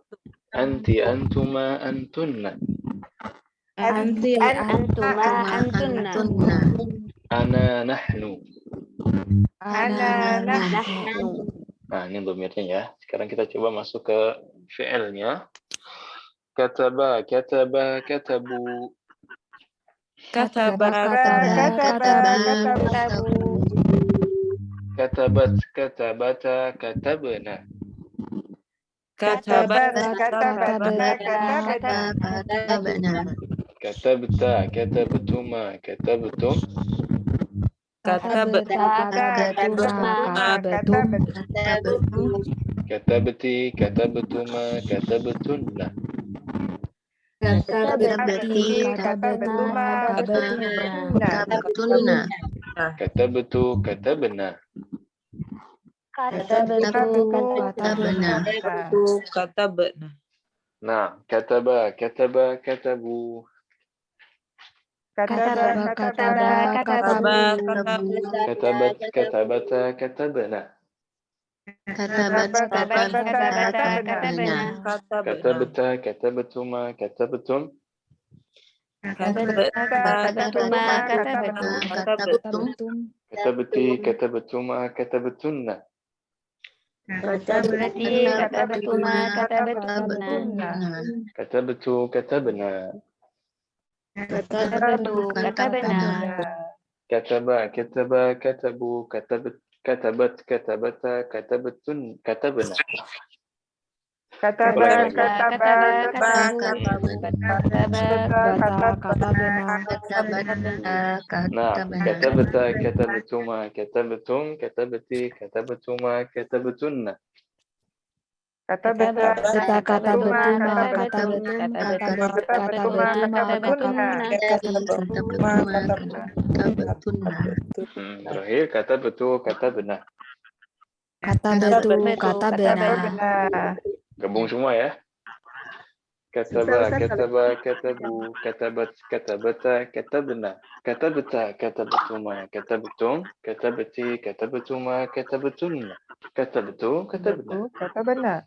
Anti, antuma, antunna. Anti, Antuma, antunna. Ana, nahnu. Ana, Nahnu. Nah, ini domirnya ya. Sekarang kita coba masuk ke fi'ilnya. Kataba, kataba, katabu. Kataba. Katabat, katabata, katabna. Katabat, Katabna. Katabta, katabtuma, katabtum. Katabti, katabtuma, katabtunna. Kata Katabeti, katabetuma, katabetuna. Kata betul, kata benar. Kata Katabatu, katabena. Itu kata benar. Nah, kataba, kataba, katabu. Kataba, kataba, katabu. Katabat, katabata, katabana. Kata benar. Katabata, katabatuma, katabatum. Katabetum, Katabati, katabatuma, katabatunna. Katabatu, katabana. Kataba, kataba, katabu, katabat, katabat, katabata, katabatun, katabana. Kataba, kataba, bata, katabena. Nah, katabata, katabatuma, katabatum, katabati, katabatuma, katabatunna. Katabeta, Beta, katabetuma, katabetum, katabetum, katabetuma, katabetuma, Terakhir kata betul, kata benar. katabetu, katabena. benar. Gabung semua ya. Kataba, kataba, katabu, katabat, katabata, katabena. Katabeta, katabetuma, katabetum, katabeti, katabetuma, katabetunna. Katabetu, katabena. Kata benar.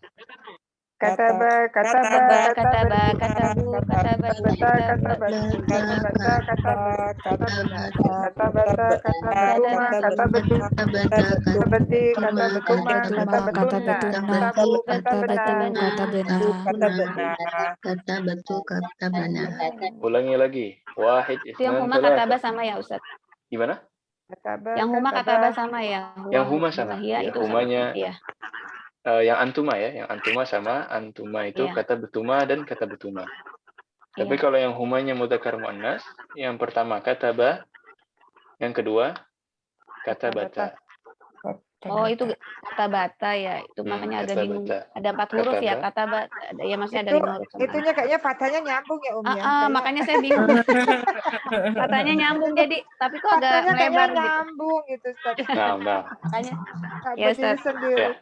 Kataba, kataba, katabu, katabeta, katabatu, katabata, katabena. Katabata, katabetuma, katabetu, katabeti, katabetuma, katabetuna. Katabu, katabena. Ulangi lagi. Wahid, Itu yang isnan, huma kataba talata. sama ya Ustaz. Gimana? Kataba, Yang huma kataba sama ya. Yang huma sama. Iya, Ya, itu sama. humanya. Iya. Yang antuma ya. Yang antuma sama. Antuma itu Iya. kata betuma dan kata betuma. Tapi Iya. kalau yang humanya mudzakkar muannas, yang pertama kataba, yang kedua kata bata. Oh, itu kata bata ya. Itu makanya agak kata bingung. bata. Ada 4 huruf ya Kata kata bata. Ya masih ada Itu 5 huruf sama. itunya kayaknya fathahnya nyambung ya Om ya. Kayaknya Makanya saya bingung. Katanya nyambung jadi, tapi kok agak fathahnya kayaknya melebar gitu. nyambung gitu Ustaz. Nah. Makanya Nggak ya, berdiri Ustaz. sendiri.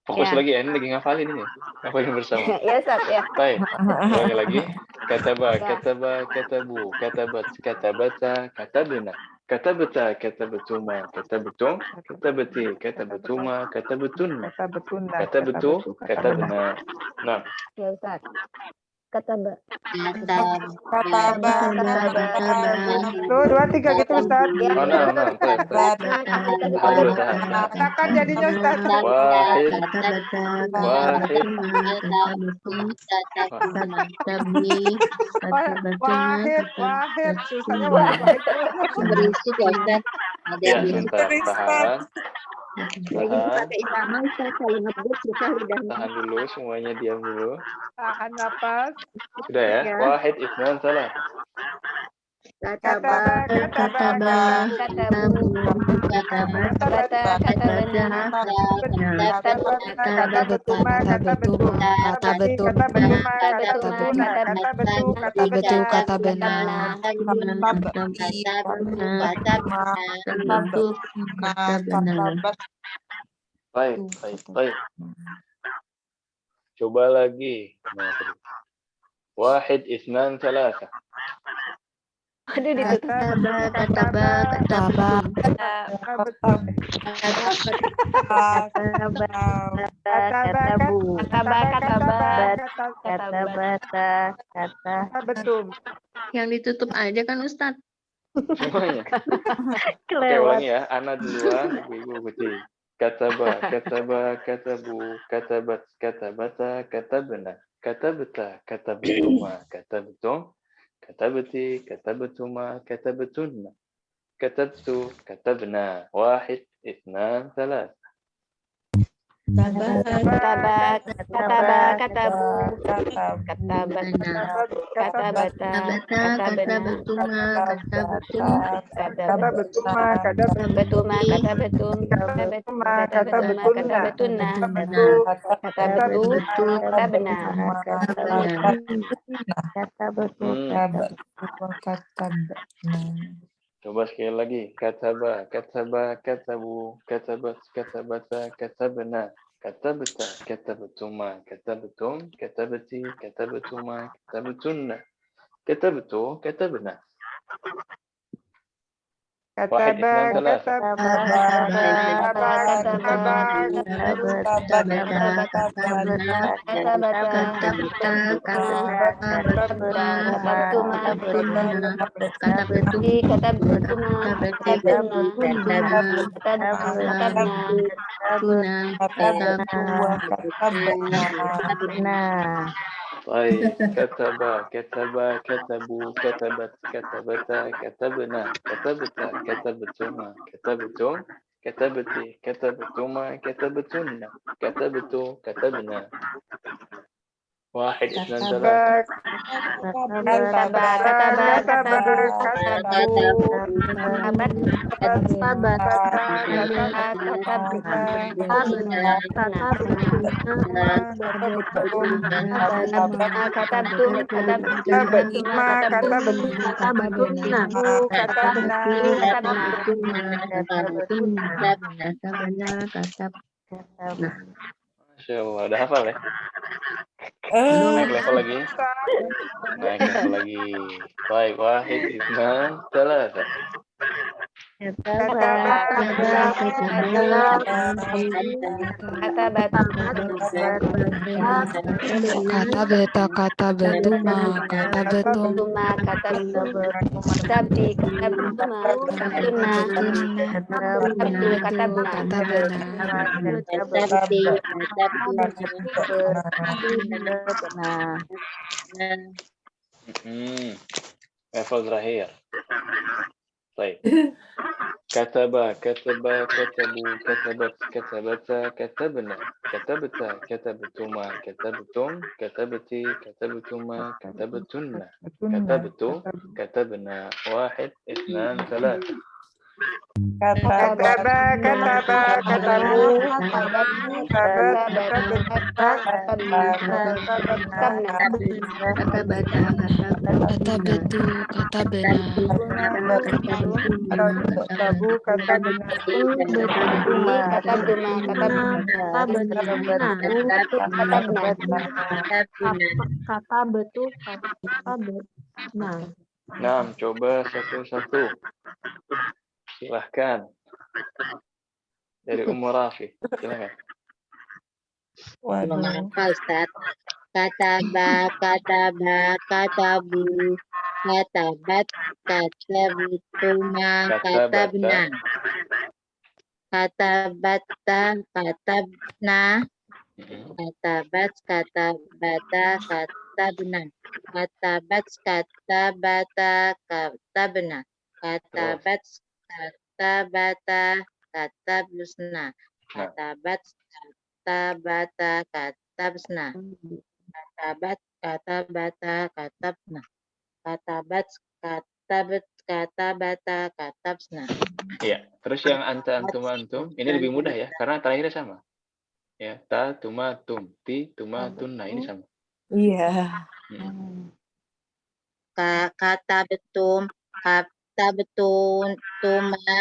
Fokus Ya. lagi ya, ini lagi ngafalin ini. Ngafalin bersama. Ya, Ustaz ya. Baik, ulangi lagi. Kataba, kataba, katabu, katabat, katabata, katabena. Katabata, katabatuma, katabetum, katabati, katabatuma, katabetunna. Kata betuna. Katabetu, katabena. Nah, Ya, Ustaz. Kataba. Tuh 2, 3 gitu Ustaz. nah, tahan dulu, tahan. Takkan jadinya Ustaz. Wahid, Wahid. Susahnya wahid. Berisik ya Ustaz. Ada ya yang berisik. sebentar, tahan. Lagi pakai itama Ustaz, kalau ngebut susah lidahnya. Tahan dulu, semuanya diam dulu. Tahan napas. Sudah ya? Ya. Wahid, isnan, salah. Kataba, Baik. Coba lagi. Nah, wahid, isnan, salasa. Aduh, ditutup. Betul. Yang ditutup aja kan Ustadz. Semuanya. Oke, ulangi ya. Ana duluan, ibu-ibu ikuti. Kataba, katabu, katabat, katabata, katabena. Katabeta, katabetuma, katabetum, katabeti, katabetuma, katabetunna. Katabtu, katabna. Wahid, isnan, salas. Katabat. Katabat, kataba, katabu, katabat, katabat, katabat, katabata, Katabata, katabena, katabetuma, katabetum, kata betuma, kata katabetuma, katabetum, betuma, kata katabetuma, betuna, katabetuna, kata betu, katabetu, katabena, Coba sekali lagi. Kataba, kataba, katabu, katabat, katabata, katabana, katabata, katabatuma, katabetum, katabati, katabetuma, katabetunna, katabetu, katabana. واحد اثنان kataba, ثلاثة. طيب كتب كتب كتبوا كتبت كتبتا كتبنا كتبتا كتبتما كتبتم كتبتي كتبتما كتبتن كتبتوا كتبنا واحد اثنان ثلاثة. Masya Allah, udah hafal ya? Naik level lagi. Naik level lagi. Baik, wahid, isnan, thalatha. Kata beta, kata betuma, kata betum, kata sabti, kata betuma, sabtuna, sabtu, kata benar. kata benar. Level terakhir. Baik. Kataba, kataba, katabu, katabat, katabata, katabna, katabata, katabatuma, katabatum, katabati, katabatuma, katabatunna, katabatu, katabna, wahid, isnan, thalatha. kataba, katabu, katabat, Kata betu, kata benar. katabu, kata benar, Kata betuma, kata Kata betul, kata benar. Nah, coba satu-satu. Silahkan. Dari Ummu Rafi, silahkan. Menghafal, Ustaz. Kataba, kataba, katabu, katabat, katabtuma, katabna, katabata, katabna, katabat, katabata, katabna, katabat, katabata, katabna, katabat, katabata, katabusna, katabat, katabata, katabsna, katabat, katabata, katabna, katabat, katabat, katabata, katabsna. Iya, terus yang anta, antum, ini lebih mudah ya, karena terakhirnya sama. Ya, ta, tuma, tum, ti, tuma, tunna, ini sama. Iya. Kata betum, tuma,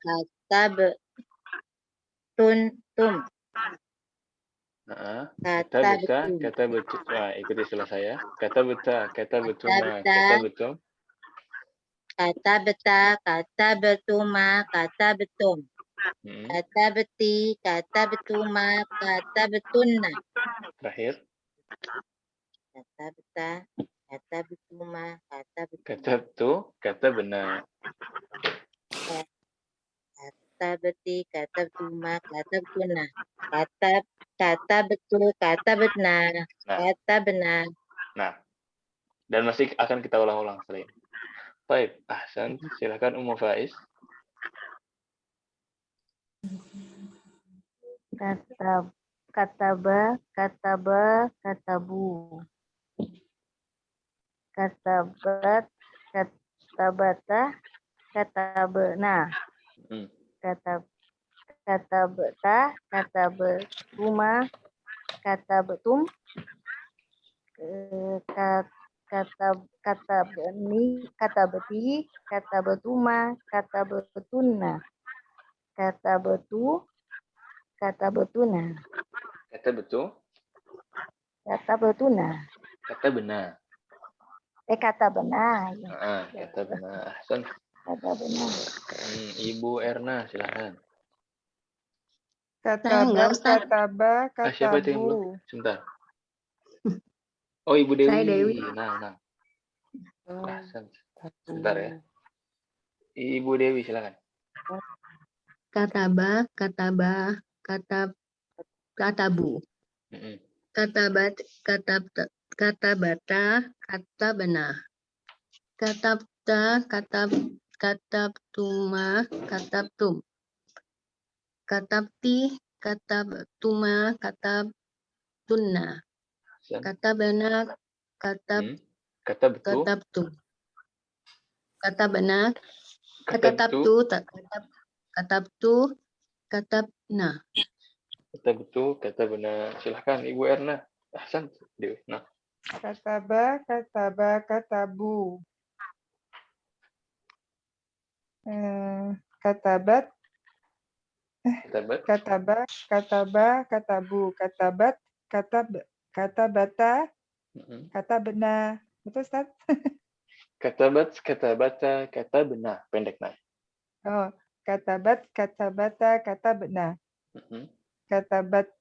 kata betun, tum. Kata beta, kata betul. Wah, ikuti istilah saya. Kata beta, kata betuma, kata betum. Kata beta, kata betuma, kata betum. Kata beti, kata betuma, kata betunna. Terakhir. Kata beta, kata betuma, kata betum. Kata betul, kata benar. Kata beti, kata betuma, kata betunna. Kata betul, kata benar, kata benar. Nah, dan masih akan kita ulang-ulang setelah ini. Baik, ahsan. Silakan Ummu Faiz. kataba, katabu. Katabat, katabata, katabna. Hmm. Katabta, katabtuma, katabtum. Katabni, katabti, katabtuma, katabtunna. Katabtu, katabtuna. Kata betul. Katabtuna. Kata benar. Kata benar. Kata benar. Ahsan. Kata benar. Ibu Erna, silakan. Kataba, kataba, Siapa itu yang belum? katabu. Sebentar. Oh, Ibu Dewi. Saya Dewi. Nah. Ahsan. Sebentar ya. Ibu Dewi, silakan. Kataba, katabu. Katabata, katabana. Katabta, katabtuma, katabtum. Katabti, katabtuma, katabtunna. Katabana, Kata betul. katabtum. Katabana, Katabtu. katabtu, katabna. Kata betul, kata benar. Silahkan Ibu Erna. Ahsan. Dewi. Nah. Kataba, kataba, katabu. Katabat, Katabat. kataba, kataba, katabu. Katabat, katabata, katabna. Betul, Ustaz? Katabat, katabata, kata benar. Pendek, nah. Oh, katabat, katabata, katabna. Katabat,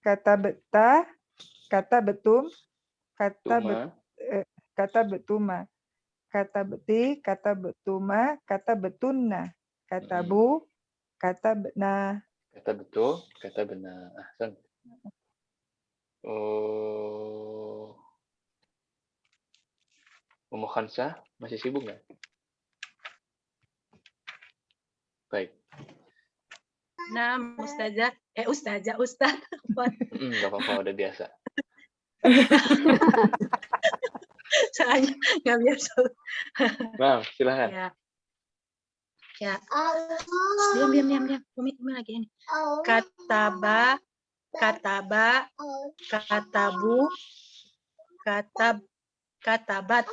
katabta, katabetum, katabetuma. Katabeti, katabetuma, katabetunna. Katabu, katabna. Kata betul, kata benar. Ahsan. Umu Khansah, masih sibuk nggak? Baik. Nah, Ustazah. Ustaz. Nggak apa-apa, udah biasa. Saya nggak biasa. Nah, silakan. Ya. Diam. Umi lagi ini. Kataba, katabu, katabat.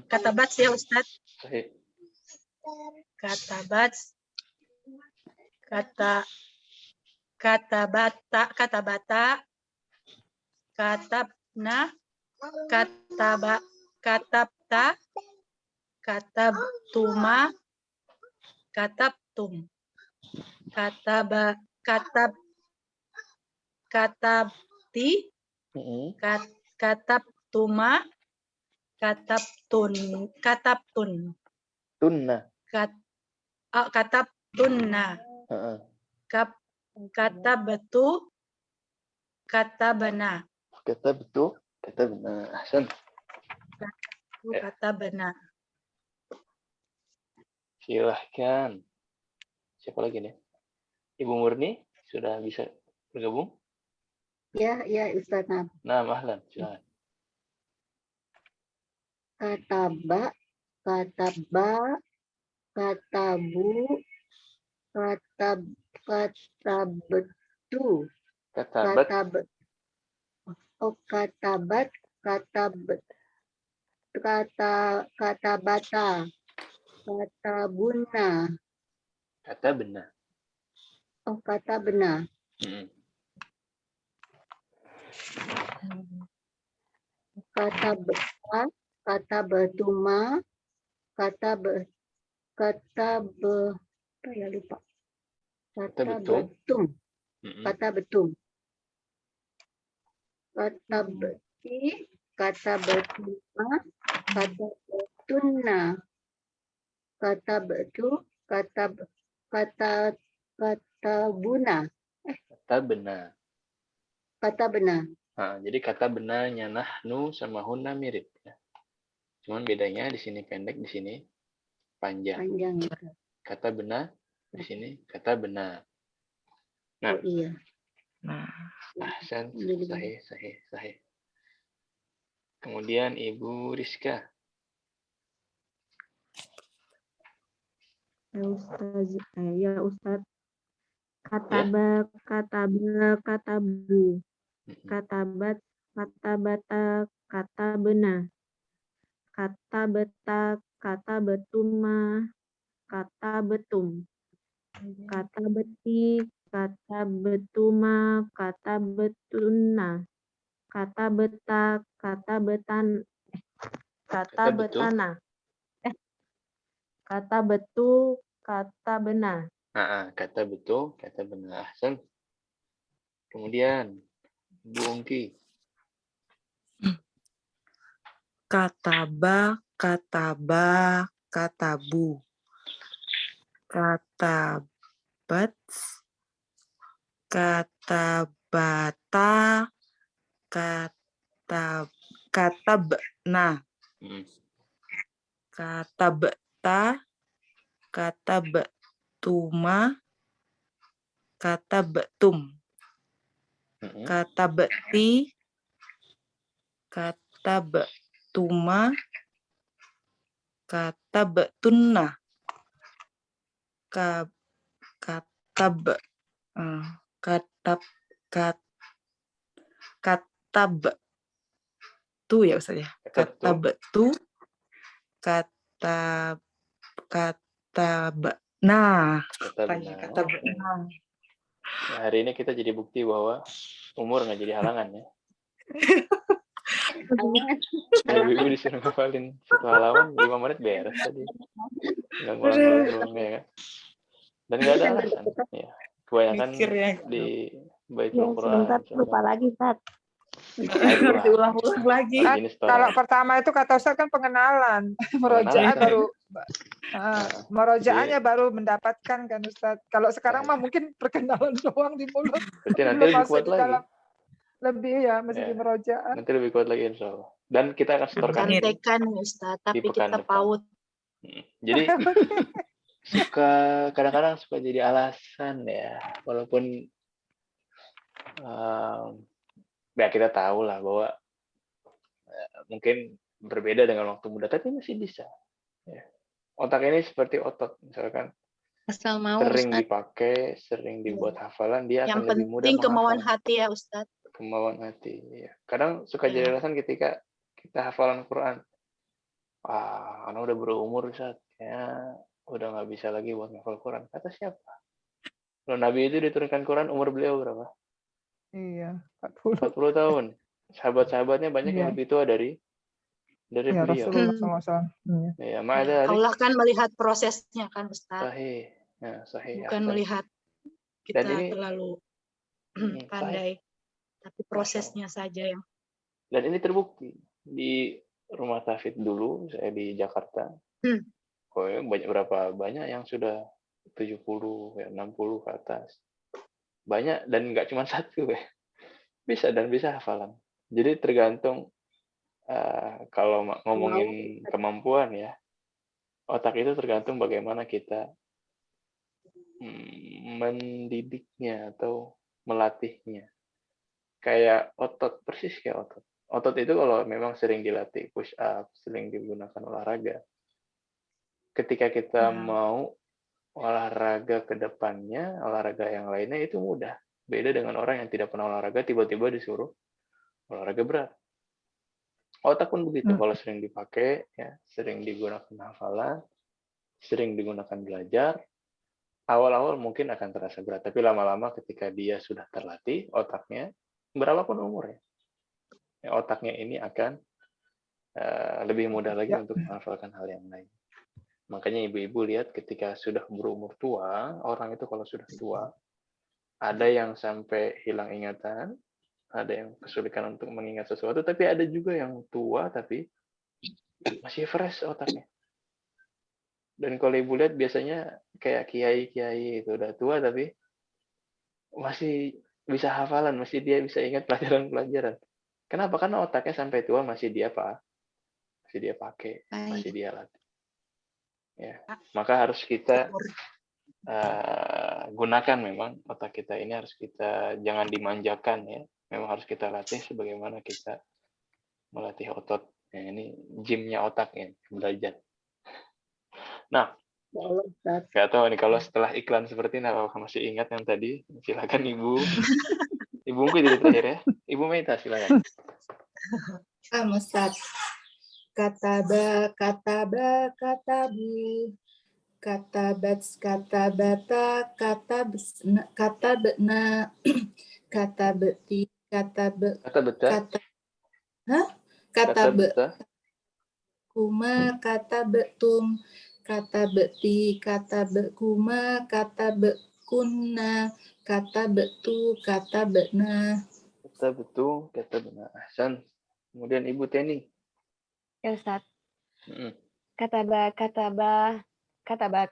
Katabat ya Ustaz. Sahih. Katabat. Katabata, katabna, katabta, katabtuma, katabtum. Katabti, katabtuma, katabtun. Tunna. Katabtunna. Katabtu, katabana. Kata betul, kata benar. Ahsan. Katabana. Silahkan. Siapa lagi nih? Ibu Murni sudah bisa bergabung? Ya, Ustaz. Nah, ahlan. Silakan. Kataba, katabu, katabtu. Katabat. Katabat, katabata, katabuna. Kata benar. Katabna. Katabta, katabtuma, katabetum. Katabeti, katabetuma, katabtunna. Katabetu, katabuna. Kata benar. Katabna. Nah, jadi kata benarnya nahnu sama hunna mirip. Ya. Cuman bedanya di sini pendek, di sini panjang. Panjang. Kata benar, di sini kata benar. Nah, Oh iya. Nah, ahsan, Jadi sahih. Kemudian Ibu Rizka. Ya Ustaz. Ya. Katabu. Katabat, katabata, katabena. Katabeta, katabetuma, katabetum. Katabeti, katabetuma, katabetuna. Katabeta, katabetana. Katabetu, katabena. Kata betul, kata benar. Ahsan. Kemudian Bu Ungki. kataba, katabu. Katabat, katabata, katabna. Katabta, katabtuma, katabtum. Katabti, katabtuma, katabtunna. Katabtu ya Ustaz ya. Katabtu, katabna. Katabna. Ya, hari ini kita jadi bukti bahwa umur nggak jadi halangan ya. Ibu disuruh ngafalin 1 halaman 5 menit beres tadi. Nggak ngulang-ngulang ya kan. Dan nggak ada alasan. Ya. Kebanyakan di Baitul Quran. Sebentar lupa lagi, Ustaz. Harus diulang-ulang lagi. Kalau pertama itu kata Ustaz kan pengenalan. Merojaah baru merojaahnya baru mendapatkan kan Ustaz. Kalau sekarang mah mungkin perkenalan doang di mulut. Berarti nanti Belum lebih masuk kuat di lagi. dalam lebih ya masih di merojaah. Nanti lebih kuat lagi insya Allah. Dan kita akan setorkan Contekan Ustaz, tapi kita paut. Jadi kadang-kadang suka jadi alasan ya, walaupun ya kita tahu lah bahwa mungkin berbeda dengan waktu muda, tapi masih bisa. Ya. Otak ini seperti otot, misalkan Asal mau sering Ustaz. dipakai, sering dibuat hafalan, dia Yang akan lebih mudah penting menghafal. kemauan hati ya Ustaz. Kemauan hati. Ya. Kadang suka jadi alasan ketika kita hafalan Quran. Anak udah berumur Ustaz, ya udah nggak bisa lagi buat hafal Quran. Kata siapa? Kalau Nabi itu diturunkan Quran umur beliau berapa? Iya, 40 tahun. Sahabat-sahabatnya banyak yang lebih tua dari ya, beliau. Rasulullah SAW. Ya, Allah kan melihat prosesnya kan Ustaz. Sahih. Nah, sahih. Bukan melihat kita ini, terlalu pandai, tapi prosesnya saja yang. Dan ini terbukti di rumah tahfidz dulu, saya di Jakarta. Banyak yang sudah 70, ya, 60 ke atas. Banyak dan nggak cuma satu ya. Bisa hafalan. Jadi tergantung kalau ngomongin kemampuan ya, otak itu tergantung bagaimana kita mendidiknya atau melatihnya. Kayak otot, persis kayak otot. Otot itu kalau memang sering dilatih, push up, sering digunakan olahraga. Ketika kita mau olahraga ke depannya, olahraga yang lainnya itu mudah. Beda dengan orang yang tidak pernah olahraga, tiba-tiba disuruh olahraga berat. Otak pun begitu, kalau sering dipakai, ya, sering digunakan hafalan, sering digunakan belajar, awal-awal mungkin akan terasa berat, tapi lama-lama ketika dia sudah terlatih, otaknya, berapapun umurnya, ya, otaknya ini akan lebih mudah lagi untuk menghafalkan hal yang lain. Makanya ibu-ibu lihat ketika sudah berumur tua, orang itu kalau sudah tua, ada yang sampai hilang ingatan, ada yang kesulitan untuk mengingat sesuatu, tapi ada juga yang tua tapi masih fresh otaknya. Dan kalau ibu lihat biasanya kayak kiai-kiai itu udah tua tapi masih bisa hafalan, masih dia bisa ingat pelajaran-pelajaran. Kenapa? Karena otaknya sampai tua masih dia pakai, masih dia latih. Ya, maka harus kita gunakan memang otak kita ini harus kita jangan dimanjakan ya. Memang harus kita latih sebagaimana kita melatih otot. Ya, ini gymnya otak ya, belajar. Nah, Ya Allah, Ustaz. nggak tahu nih kalau setelah iklan seperti ini apakah masih ingat yang tadi? Silakan Ibu. Ibu mungkin jadi terakhir ya. Ibu Meita silakan. Ustaz. Kataba, kataba, katabu. Katabat, katabata, katabna, katabna, katabeti, Kata beta. Katabet. Beta. Kuma, katabetum, katabeti, katabekuma, katabekuna, katabetu, katabetna. Kata betul, kata benar. Ahsan. Kemudian Ibu Teni. Ya Ustaz. Mm-mm. Kataba, katabu, katabat,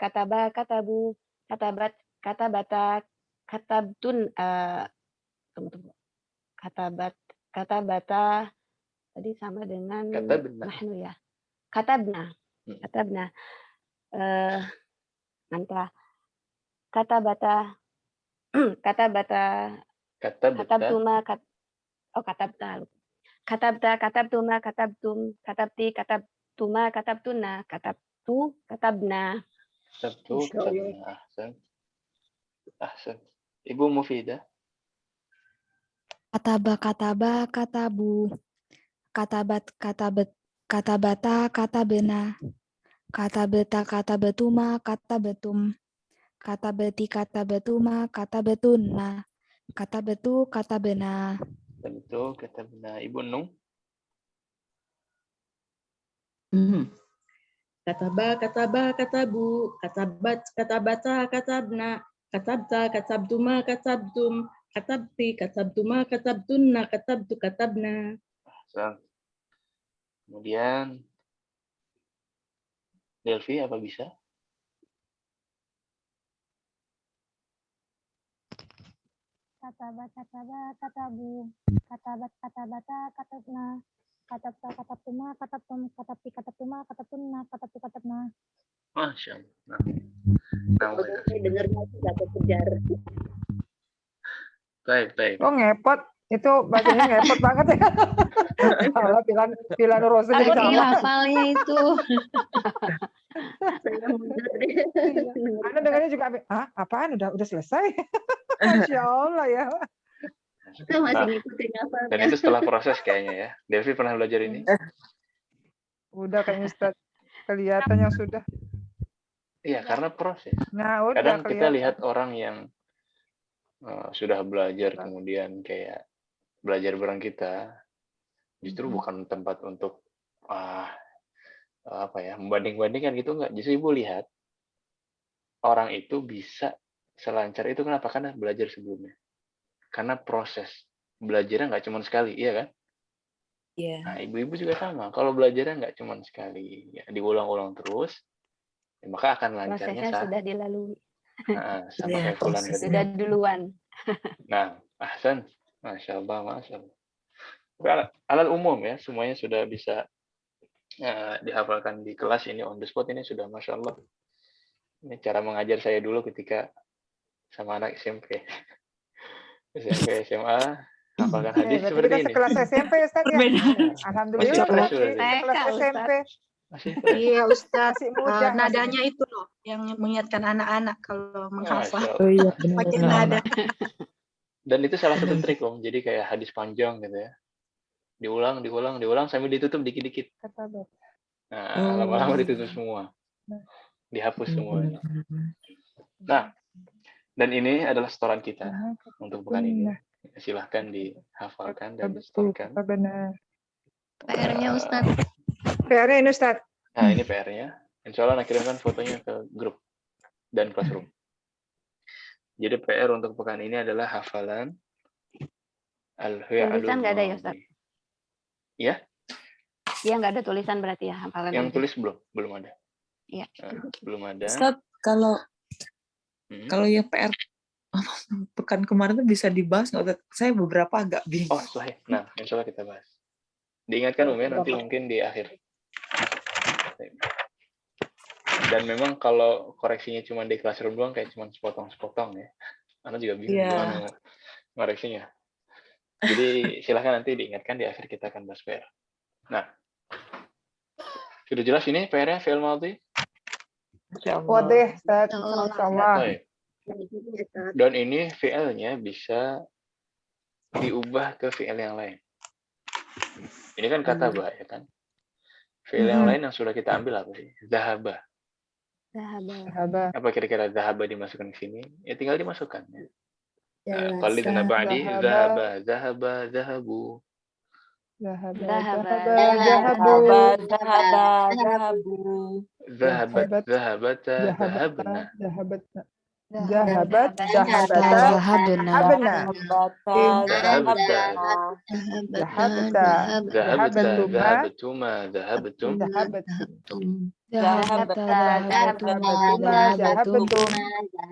katabata, katabtun, tunggu. Katabata, tadi sama dengan Katabna. nahnu ya. Katabna. Mantra. Katabata, Kata beta. katabtuma, katabta. Katabtuma, katabtum, katabti, katabtuma, katabtuna, katabtu, katabna. Sabtu, Masya Allah. katabna. Ahsan. Ahsan. Ibu Mufidah. Kataba, katabu. Katabat, katabata, katabena. Katabeta, katabetuma, katabetum. Katabeti, katabetuma, katabetuna. Katabetu, katabena. Betul, kata benar. Ibu Nung. Kataba, katabu, katabat, katabata, katabna, katabta, katabtuma, katabtum, katabti, katabtuma, katabtunna, katabtu, katabna. Ahsan. Kemudian Delvi apa bisa? Kataba, katabu. Katabat, katabata, katabna. Katabta, katabtuma, katabtum. Katabti, katabtuma, katabtunna. Katabtu, katabna. Masya Allah. Kalau saya dengarnya tidak kekejar. Baik. Oh ngepot, itu bacanya ngepot banget ya. Kalau pilihan Rasul jadi Saking salah. hafalnya itu. Saya mundur deh. Anda dengarnya juga, apaan udah selesai? Masya Allah ya. Kita masih Nah, ngikutin apa dan itu setelah proses kayaknya ya. Delvi pernah belajar ini? Udah kayaknya Ustaz. Kelihatan yang sudah. Iya, karena proses. Nah, udah Kadang kita kelihatan. lihat orang yang sudah belajar kemudian kayak belajar bareng kita, justru bukan tempat untuk membanding-bandingkan gitu enggak. Justru Ibu lihat orang itu bisa selancar itu kenapa? Karena belajar sebelumnya. Karena proses belajarnya nggak cuma sekali, iya kan? Iya. Nah, ibu-ibu juga sama. Kalau belajarnya nggak cuma sekali, ya diulang-ulang terus, ya maka akan lancarnya Prosesnya sudah dilalui. sama kayak Fulan tadi. Sudah duluan. Nah, Ahsan, Masya Allah. Alat umum ya, semuanya sudah bisa dihafalkan di kelas ini on the spot ini sudah Masya Allah. Ini cara mengajar saya dulu ketika sama anak SMP. SMP, SMA, hafalkan hadis Berarti seperti kita ini. sekelas SMP Ustaz ya. Alhamdulillah Masih masih sekelas TK, SMP. Iya Ustaz, Masih muda. nadanya itu loh yang mengingatkan anak-anak kalau menghafal. Masya Oh iya, Pakai benar. nada. Dan itu salah satu trik Om. Jadi kayak hadis panjang gitu ya. Diulang sambil ditutup dikit-dikit. Nah, lama-lama ditutup semua. Dihapus semua. Nah, dan ini adalah setoran kita untuk pekan ini. Silahkan dihafalkan dan disetorkan. Benar. PR-nya Ustadz. PR-nya ini Ustaz. Nah, ini PR-nya. Insya Allah kirimkan fotonya ke grup dan classroom. Jadi PR untuk pekan ini adalah hafalan Al-Fi'lul Tulisan nggak ada ya, Ustaz? Madhi. Ya? Iya, nggak ada tulisan berarti ya hafalan. Yang nanti. tulis belum ada. Iya. Belum ada. Ustaz, kalau yang PR pekan kemarin tuh bisa dibahas nggak? Ustaz? Saya beberapa agak bingung. Oh, sahih. Nah, insya Allah kita bahas. Diingatkan ya, nanti mungkin di akhir. Dan memang kalau koreksinya cuma di classroom doang kayak cuma sepotong-sepotong ya. Anda juga bingung Iya. gimana mau koreksinya. Jadi silahkan nanti diingatkan di akhir kita akan bahas PR. Nah, sudah jelas ini PR-nya fi'il madhi? Masya Allah. Wadih, Ustaz. Allah. Masya Allah. Baik. Dan ini fi'ilnya bisa diubah ke fi'il yang lain. Ini kan kata bah ya kan. Fi'il yang lain yang sudah kita ambil apa sih? Zahaba. Zahaba. Apa kira-kira zahaba dimasukkan ke sini? Ya tinggal dimasukkan. Ya. Jalasa. Qalid ba'di Zahaba. zahaba, zahaba, zahabu. Zahaba. Zahaba. Zahabu. Zahabu. Zahabat, Zahabat. zahabata, zahabna. Zahabatna. Zahabat. Zahabat. Zahabata. Zahabna. Zahabna. Zahabta. Zahabta. Zahabta, Zahabatuma. zahabatuma, zahabatum. Zahabatum. Zahabta. Zahabatuma. Zahabatum. Zahabatum.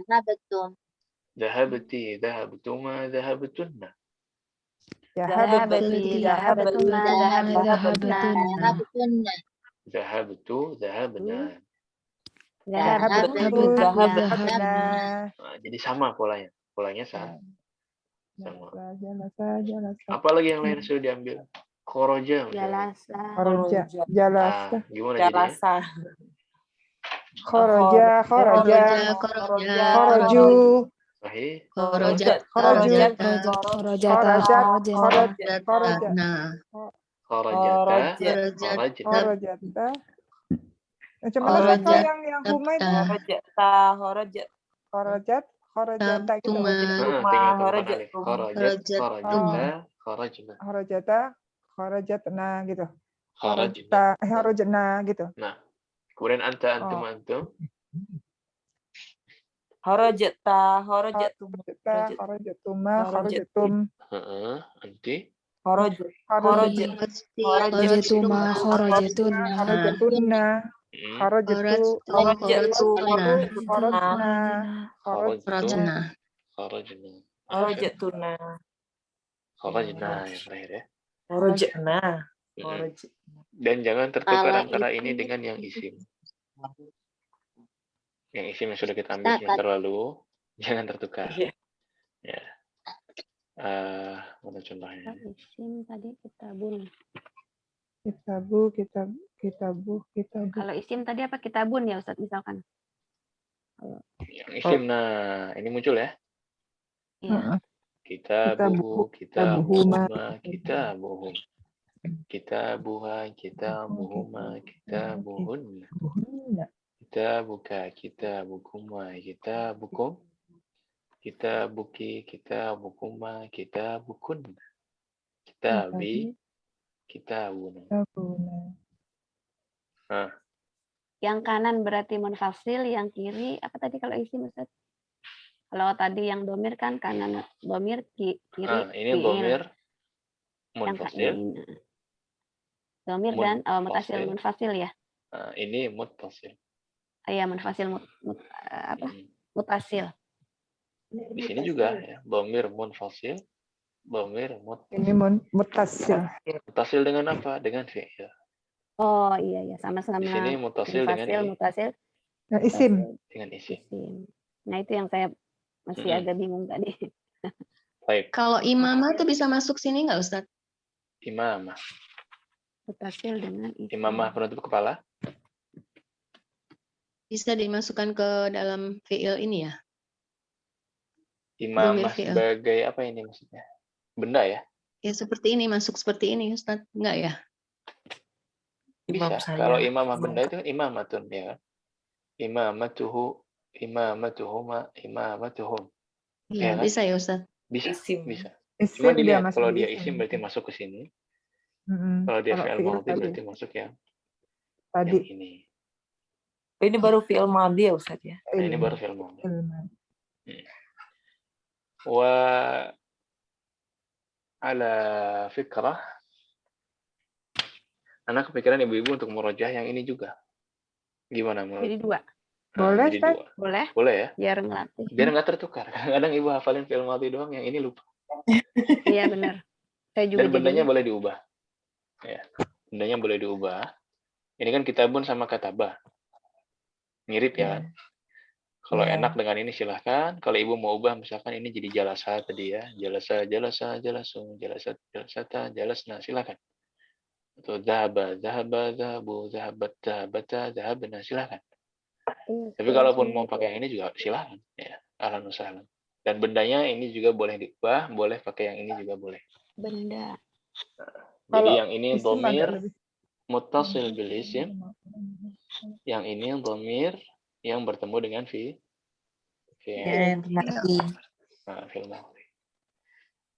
Zahabatum. Zahabati, zahabatuma, zahabatunna. Zahabati. Zahabatuna. Zahabatuna. Zahabatunna. Zahabtu, zahabna. Zahabtu. Zahabna. Nah, jadi sama polanya. Polanya sama. Jalasa. Jalasa. Apalagi yang lain sudah diambil? Khoroja. Jalasa. Khoroja. Jalasa. Gimana jadinya? Jalasa. Khoroja. Khoroja. Khoroju. Sahih. Kharajat. Khoroju. Kharajata. Kharajat. Kharajat. Nah, Kharajata. Kharajat. Kharajna. Kharajata. Macam mana Ustaz kalau yang huma itu? Horojat. Kharajat. Kharajata gitu. Tabtuma. Tinggal tambahkan Kharajat. alif. Kharajat. Kharajat. Kharajata. Kharajna. Kharajata. Kharajatna gitu. Kharajna. Kharajna gitu. Nah, kemudian antum, antum. Horojata. Horojatum. Kharajatuma. Kharajatum. Anti. Horojat. Kharajatuma. Kharajatunna. Kharajatunna. Kharajatu. Kharajna. Kharajna. Kharajna. Kharajna. Horojatuna. Kharajna yang terakhir ya. Horojatna. Dan jangan tertukar Kalau antara itu- ini dengan yang isim. Yang isim yang sudah kita ambil semester lalu, jangan tertukar. Iya. Ya. Mana contohnya? Isim tadi kitabun. Kitabu. Kalau isim tadi apa kitabun ya Ustaz misalkan? Yang isim, nah ini muncul ya. Iya. Kitabuhu, kitabuhuma, kitabuhum. Kitabuha, kitabuhuma, kitabuhunna. Kitabuka, kitabukuma, kitabukum. Kitabuki, kitabukuma, kitabukunna. Kitabi, kitabuna. Nah, Yang kanan berarti munfasil, yang kiri apa tadi kalau isim Ustaz? Kalau tadi yang domir kan kanan domir, kiri ini fiil. domir Yang munfasil. ini. Domir dan mutasil Munfasil. munfasil ya. Ini muttasil. Iya munfasil mutasil. Di sini juga ya, domir munfasil, domir Ini mutasil. mutasil dengan apa? Dengan fi'il. Oh iya sama-sama. Di sini mutasil dengan ini. mutasil Nah, isim. Dengan isim. Nah itu yang saya masih agak bingung tadi. Baik, Kalau imamah tuh bisa masuk sini nggak Ustadz? imamah. Mutasil dengan isim. Imamah penutup kepala. Bisa dimasukkan ke dalam fiil ini ya? Imamah fi'il. sebagai apa ini maksudnya? Benda ya? Ya seperti ini, masuk seperti ini Ustadz. Enggak ya? Bisa. Imam saya. Kalau imamah benda itu imamatun ya kan? Imamatuhu, imamatuhuma, imamatuhum. Iya, kan? bisa ya Ustadz. Bisa. Isim. Bisa. Isim Cuma dilihat masuk kalau di dia isim berarti masuk ke sini. Mm-mm. Kalau dia Kalau fi'il fi'il madhi tadi. berarti masuk yang Tadi. ini. Ini baru fi'il madhi ya Ustaz ya? Nah, ini baru fi'il madhi. Ilmu. Wa ala fikrah. Anak kepikiran ibu-ibu untuk merojah yang ini juga. Gimana menurut? Jadi dua. Boleh, jadi Ustaz? dua. Boleh? Boleh ya? Biar ngelatih. Biar nggak tertukar. Kadang ibu hafalin fi'il madhi doang, yang ini lupa. Iya benar. Saya juga Dan bendanya jadi boleh diubah. Ya, bendanya boleh diubah. Ini kan kitabun sama katabah. Mirip ya kan? Kalau Ya. enak dengan ini silahkan. Kalau ibu mau ubah misalkan ini jadi jalasa tadi ya. Jalasa, jalasa, jalasu, jalasa, jalasata, jalasna. Silahkan. Atau zahaba, zahaba, zahabu, zahabat, zahabata, zahabna. Silahkan. Tapi kalaupun mau pakai yang ini juga silahkan. Ya, ahlan wa sahlan. Dan bendanya ini juga boleh diubah. Boleh pakai yang ini juga boleh. Benda. Jadi Kalau yang ini isim agak dhamir lebih. muttasil bil isim. Yang ini dhamir yang bertemu dengan fi'il. Nah, fi'il madhi.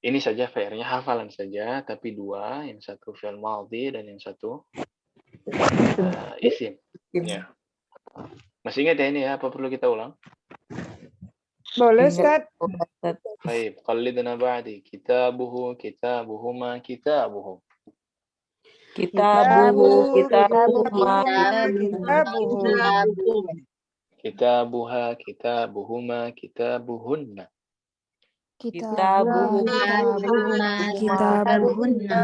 Ini saja PR-nya hafalan saja, tapi dua, yang satu fi'il madhi dan yang satu isim. Ya. Masih ingat ya ini ya, apa perlu kita ulang? Boleh, Ustaz. Baik, qallidna ba'di. Kitabuhu, kitabuhuma, kitabuhum. Kitabuhu, kitabuhuma, kitabuhum. Kitabuha, kitabuhuma, kitabuhunna. Kitabuhu, Kitabuhunna.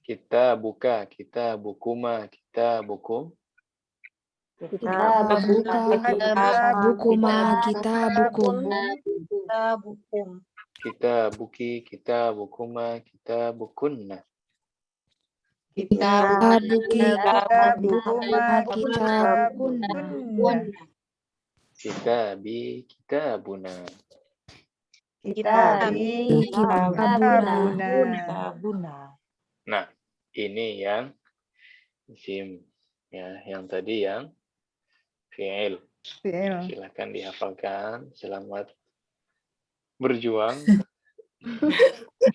Kitabuka, kitabukuma, kitabukum. Kitabukuma, kitabukum. Kitabuki, kitabukuma, kitabukunna. Kitabukuma, kitabukunna. Kitabi, kitabuna. Kitabuna. Nah, ini yang isim. Ya, yang tadi yang fi'il. Fi'il. Silakan dihafalkan. Selamat berjuang.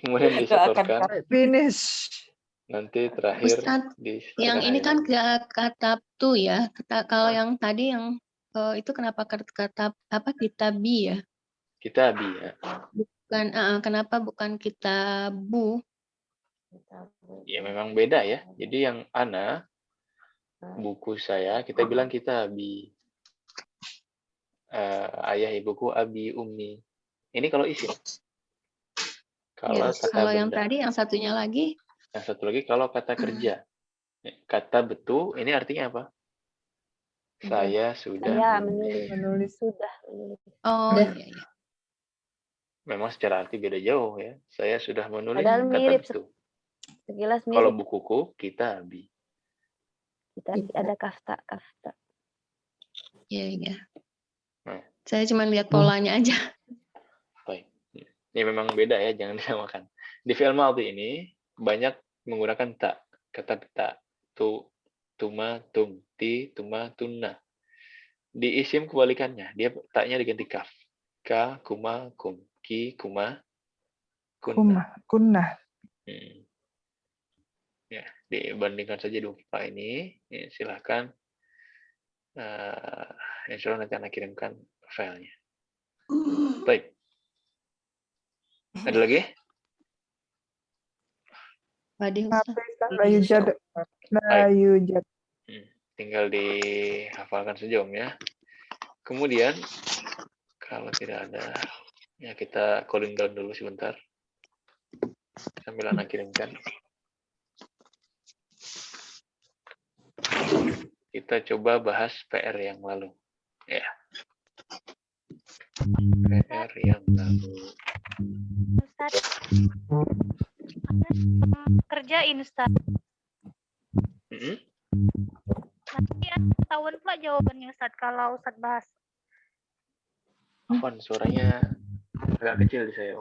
Kemudian disetorkan. Finish. Nanti terakhir Ustadz, di yang ini kan setengah kata tu ya. Kalau yang tadi yang itu kenapa kata apa kitabi ya? Kitabi ya. Bukan kenapa bukan kitabu? Ya memang beda ya. Jadi yang ana buku saya kita bilang kitabi. Ayah ibuku abi ummi. Ini kalau isim. Kalau Ya, kata kalau yang benda. tadi yang satunya lagi Yang satu lagi kalau kata kerja. Kata betul ini artinya apa? Saya sudah menulis sudah. oh iya, iya. Memang secara arti beda jauh ya. Saya sudah menulis Padahal kata mirip, betul. Sekilas Kalau mirip. bukuku kitabi. Kita ada kafta. Iya, iya. Nah. Saya cuma lihat polanya aja. Baik. Ini memang beda ya, jangan disamakan. Di fi'il madhi ini banyak menggunakan ta, kata ta, tu, tuma, tum, ti, tuma, tunna. Di isim kebalikannya, dia taknya diganti kaf. Ka, kuma, kum, ki, kuma, kunna. Kunna. Ya, dibandingkan saja dua ini. Ya, silahkan. Insya Allah nanti akan kirimkan filenya. Baik. Ada lagi? La yujad. Tinggal dihafalkan saja Om ya. Kemudian kalau tidak ada, ya kita cooling down dulu sebentar. Sambil anak kirimkan. Kita coba bahas PR yang lalu. Ya. PR yang lalu. Ustaz. Kerjain Ustaz. Nanti tahun pula jawabannya Ustaz kalau Ustaz bahas. Afwan, suaranya agak kecil di saya.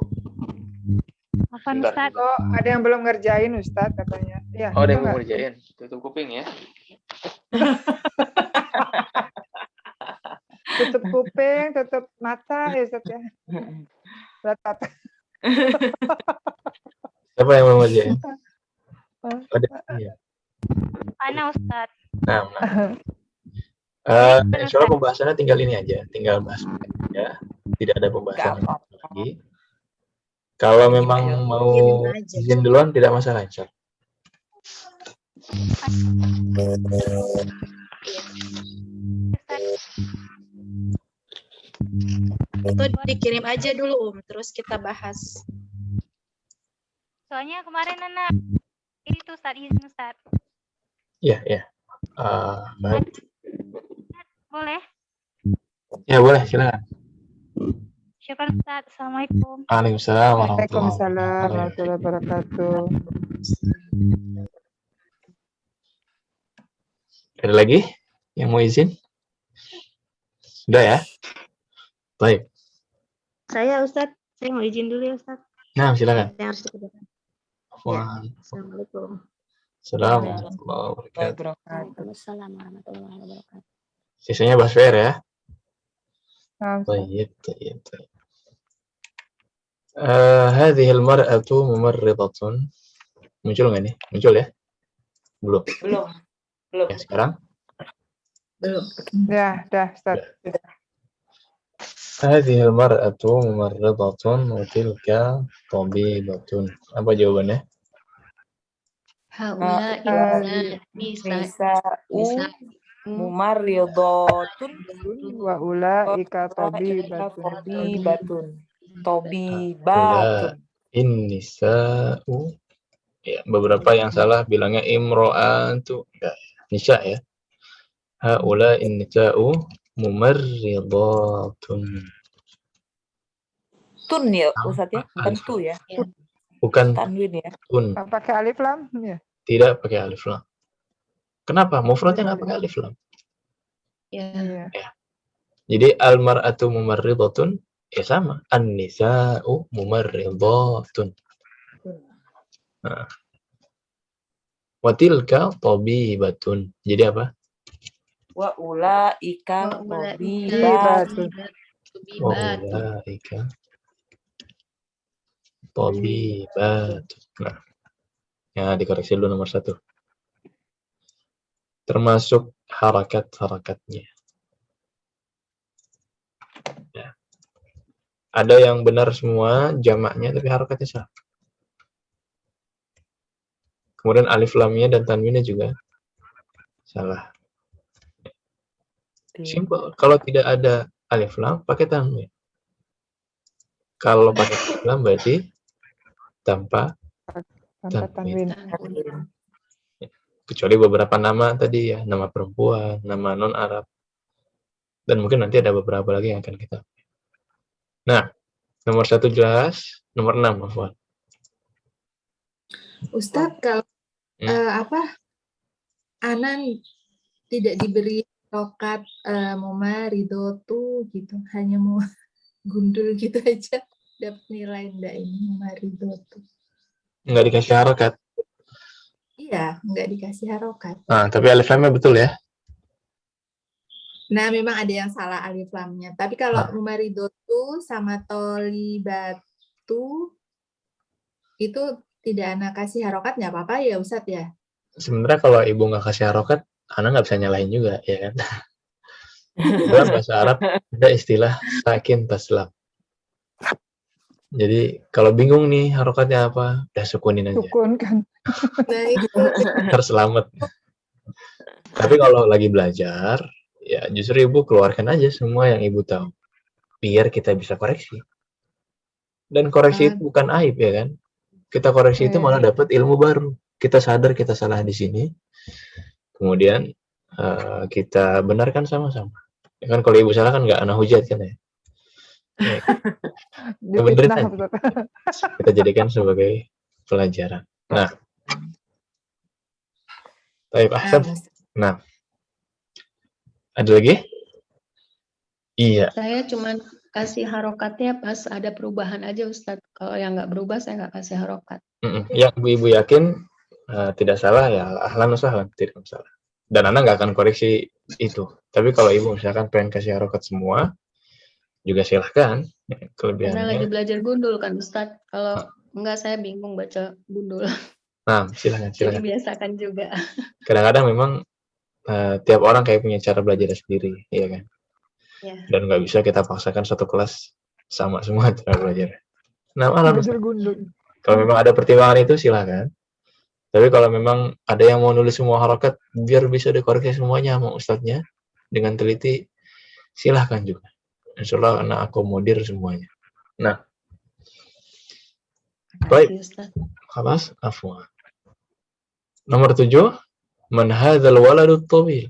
Afwan Ustaz. Oh, ada yang belum ngerjain Ustaz katanya. Ya, oh, ada yang belum ngerjain. Tutup kuping ya. Tutup kuping, tutup mata ya Ustaz ya. Berat. Siapa yang mau ngerjain? Ada ya. Ana Ustaz. Nah. Insya Allah pembahasannya tinggal ini aja, tinggal bahas ya. Tidak ada pembahasan lagi. Kalau memang mau izin duluan tidak masalah insya Allah. Itu dikirim aja dulu terus kita bahas. Soalnya kemarin anak itu Ustaz izin Ustaz. Iya, iya. Baik. Boleh? Ya boleh, silakan. Syukur Ustaz. Assalamualaikum. Waalaikumsalam warahmatullahi Waalaikumsalam warahmatullahi wabarakatuh. Ada lagi yang mau izin? Sudah ya? Baik. Saya Ustadz, saya mau izin dulu ya Ustadz. Nah, silakan. Yang harus dikerjakan. Ya. Wah. Assalamualaikum. Assalamualaikum warahmatullahi wabarakatuh. Waalaikumsalam warahmatullahi wabarakatuh. Sisanya bahas PR ya. Nah, طيب طيب طيب هذه المرأة ممرضة. Muncul nggak nih? Muncul ya? Belum. Belum. Ya, sekarang? Belum. ya, dah, Ustaz. هذه المرأة ممرضة وتلك طبيبة. Apa jawabannya? Haula Nisa nisa mumarridotun Wa ulaika tabibatun. Tobibatun. Innisa'u. Ya, beberapa yang salah bilangnya imro'atu. Enggak, nisa ya. Haula innisa'u mumarridatun. Tun ya Ustaz ya, bukan tu ya. Bukan Tanwin ya. tun. Pakai alif lam? Ya. Tidak pakai alif lam. Kenapa? Mufradnya nggak pakai alif lam. Iya. Ya. Jadi al-mar'atu mumarridatun ya sama. An-nisa'u mumarridatun. Nah. Wa tilka tabibatun. Jadi apa? Wa ulaika Tabibatun. Wa ulaika tabibatun. Nah. Ya, dikoreksi dulu nomor 1. Termasuk harakat-harakatnya. Ya. Ada yang benar semua jamaknya tapi harakatnya salah. Kemudian alif lamnya dan tanwinnya juga salah. Simple. Kalau tidak ada alif lam pakai tanwin. Kalau pakai alif lam berarti tanpa tanwin. Kecuali beberapa nama tadi ya, nama perempuan, nama non-Arab. Dan mungkin nanti ada beberapa lagi yang akan kita. Nah, nomor 1 jelas, nomor 6 Afwan. Ustadz, kalau Anan tidak diberi tokat mumaridotu gitu, hanya mau gundul gitu aja dapat nilai ndak ini mumaridotu. Nggak dikasih harokat. Iya, nggak dikasih harokat. Nah, tapi alif lamnya betul ya. Nah, memang ada yang salah alif lamnya. Tapi kalau mumaridotu sama tolibatu itu tidak anak kasih harokat nggak apa-apa ya Ustadz ya? Sebenarnya kalau ibu nggak kasih harokat, anak nggak bisa nyalahin juga, ya kan? Dalam bahasa Arab ada istilah sakin taslam. Jadi kalau bingung nih harokatnya apa, udah sukunin aja. Sukun kan. Nah, itu. Terselamat. Tapi kalau lagi belajar, ya justru ibu keluarkan aja semua yang ibu tahu, biar kita bisa koreksi. Dan koreksi itu bukan aib ya kan? Kita koreksi itu malah dapat ilmu baru. Kita sadar kita salah di sini, kemudian kita benarkan sama-sama. Ya kan kalau ibu salah kan nggak ana hujat kan ya? Ya benerin aja. Kita jadikan sebagai pelajaran. Nah, baik Ahsan. Nah, ada lagi? Iya. Saya cuma kasih harokatnya pas ada perubahan aja Ustadz. Kalau yang nggak berubah saya nggak kasih harokat. Yang ibu yakin tidak salah ya ahlan usahlan, tidak masalah. Dan anak nggak akan koreksi itu. Tapi kalau ibu misalkan pengen kasih harokat semua, juga silahkan. Kelebihannya. Karena lagi belajar gundul kan Ustadz. Kalau enggak saya bingung baca gundul. Nah, silahkan. Jadi biasakan juga. Kadang-kadang memang tiap orang kayak punya cara belajar sendiri, ya kan? Ya. Dan nggak bisa kita paksakan satu kelas sama semua cara belajar. Nah, kalau memang ada pertimbangan itu silahkan. Tapi kalau memang ada yang mau nulis semua harokat biar bisa dikoreksi semuanya sama ustadznya dengan teliti, silahkan juga. Insya Allah anak akomodir semuanya. Nah, baik. Khalas, afwan. Nomor 7, Man hadzal waladut tawil?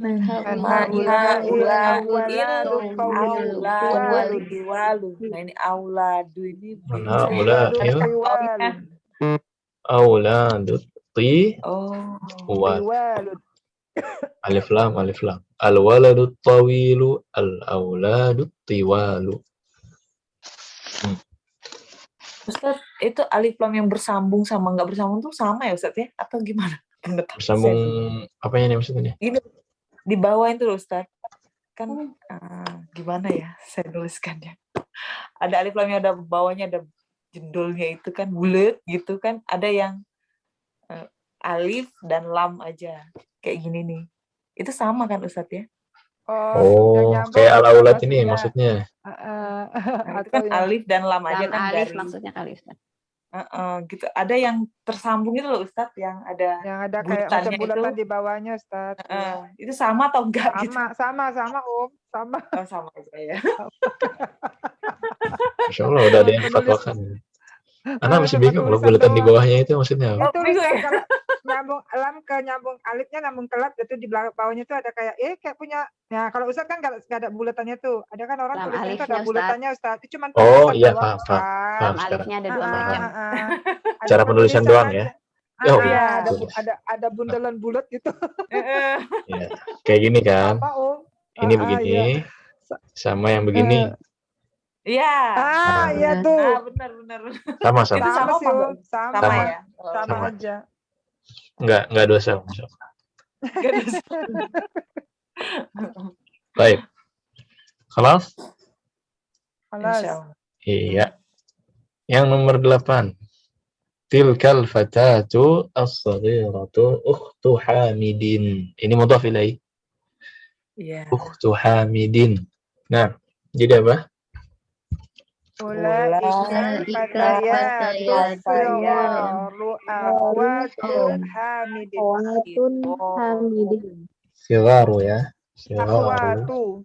Man Haulai awwaladut tawil. auladu tiwalu. Nah ini auladu ini Man bisa Awwaladut haula tiwalun. auladut Oh. Tiwalun. alif lam al waladut tawilu al auladut tiwalu. Ustaz, itu alif lam yang bersambung sama nggak bersambung tuh sama ya Ustaz ya? Atau gimana? Bersambung apanya nih maksudnya? Ini di bawah itu loh Ustaz. Kan gimana ya saya tuliskannya. Ada alif lamnya, ada bawahnya, ada jendolnya itu kan bulat gitu kan. Ada yang alif dan lam aja. Kayak gini nih. Itu sama kan Ustaz ya? Oh, kayak al-aulat ini maksudnya. Nah, itu kan alif dan lam aja Lam kan alif dari maksudnya kali Ustaz. gitu. Ada yang tersambung itu loh Ustaz, yang ada kayak macam bulatannya bulatan itu. di bawahnya, Ustaz. Itu sama atau enggak gitu? Sama Om, sama. Oh, sama aja ya. Masya Allah udah ada yang fatwakan. Anak masih bingung loh bulatan di bawahnya itu maksudnya apa? Itu kalau nyambung lam ke nyambung alifnya nyambung ke lam, itu di bawahnya tuh ada kayak kayak punya. Nah, kalau Ustaz kan nggak ada bulatannya tuh. Ada kan orang Lam tulisannya itu ada alifnya, bulatannya, Ustaz. Itu cuma Oh tulisan iya, doang, paham Lam sekarang. alifnya ada dua macam. Cara penulisan doang ya? Oh, Iya, tulis. ada bundelan bulat gitu. Ya, kayak gini kan? Apa, Om? Ini begini, sama yang begini. Iya. Iya tuh. Benar. Sama. Itu sama sih, apa? Om. Sama ya? sama aja. Enggak dosa. Baik. Khalas? Iya. Yang nomor 8. Tilkal fatatu as-saghiratu ukhtu Hamidin. Ini mudhaf ilaih. Iya. Ukhtu Hamidin. Nah, jadi apa? Ulaika fatayatu sigharu akhwatun hamidin. Sigharu ya. Sigharu.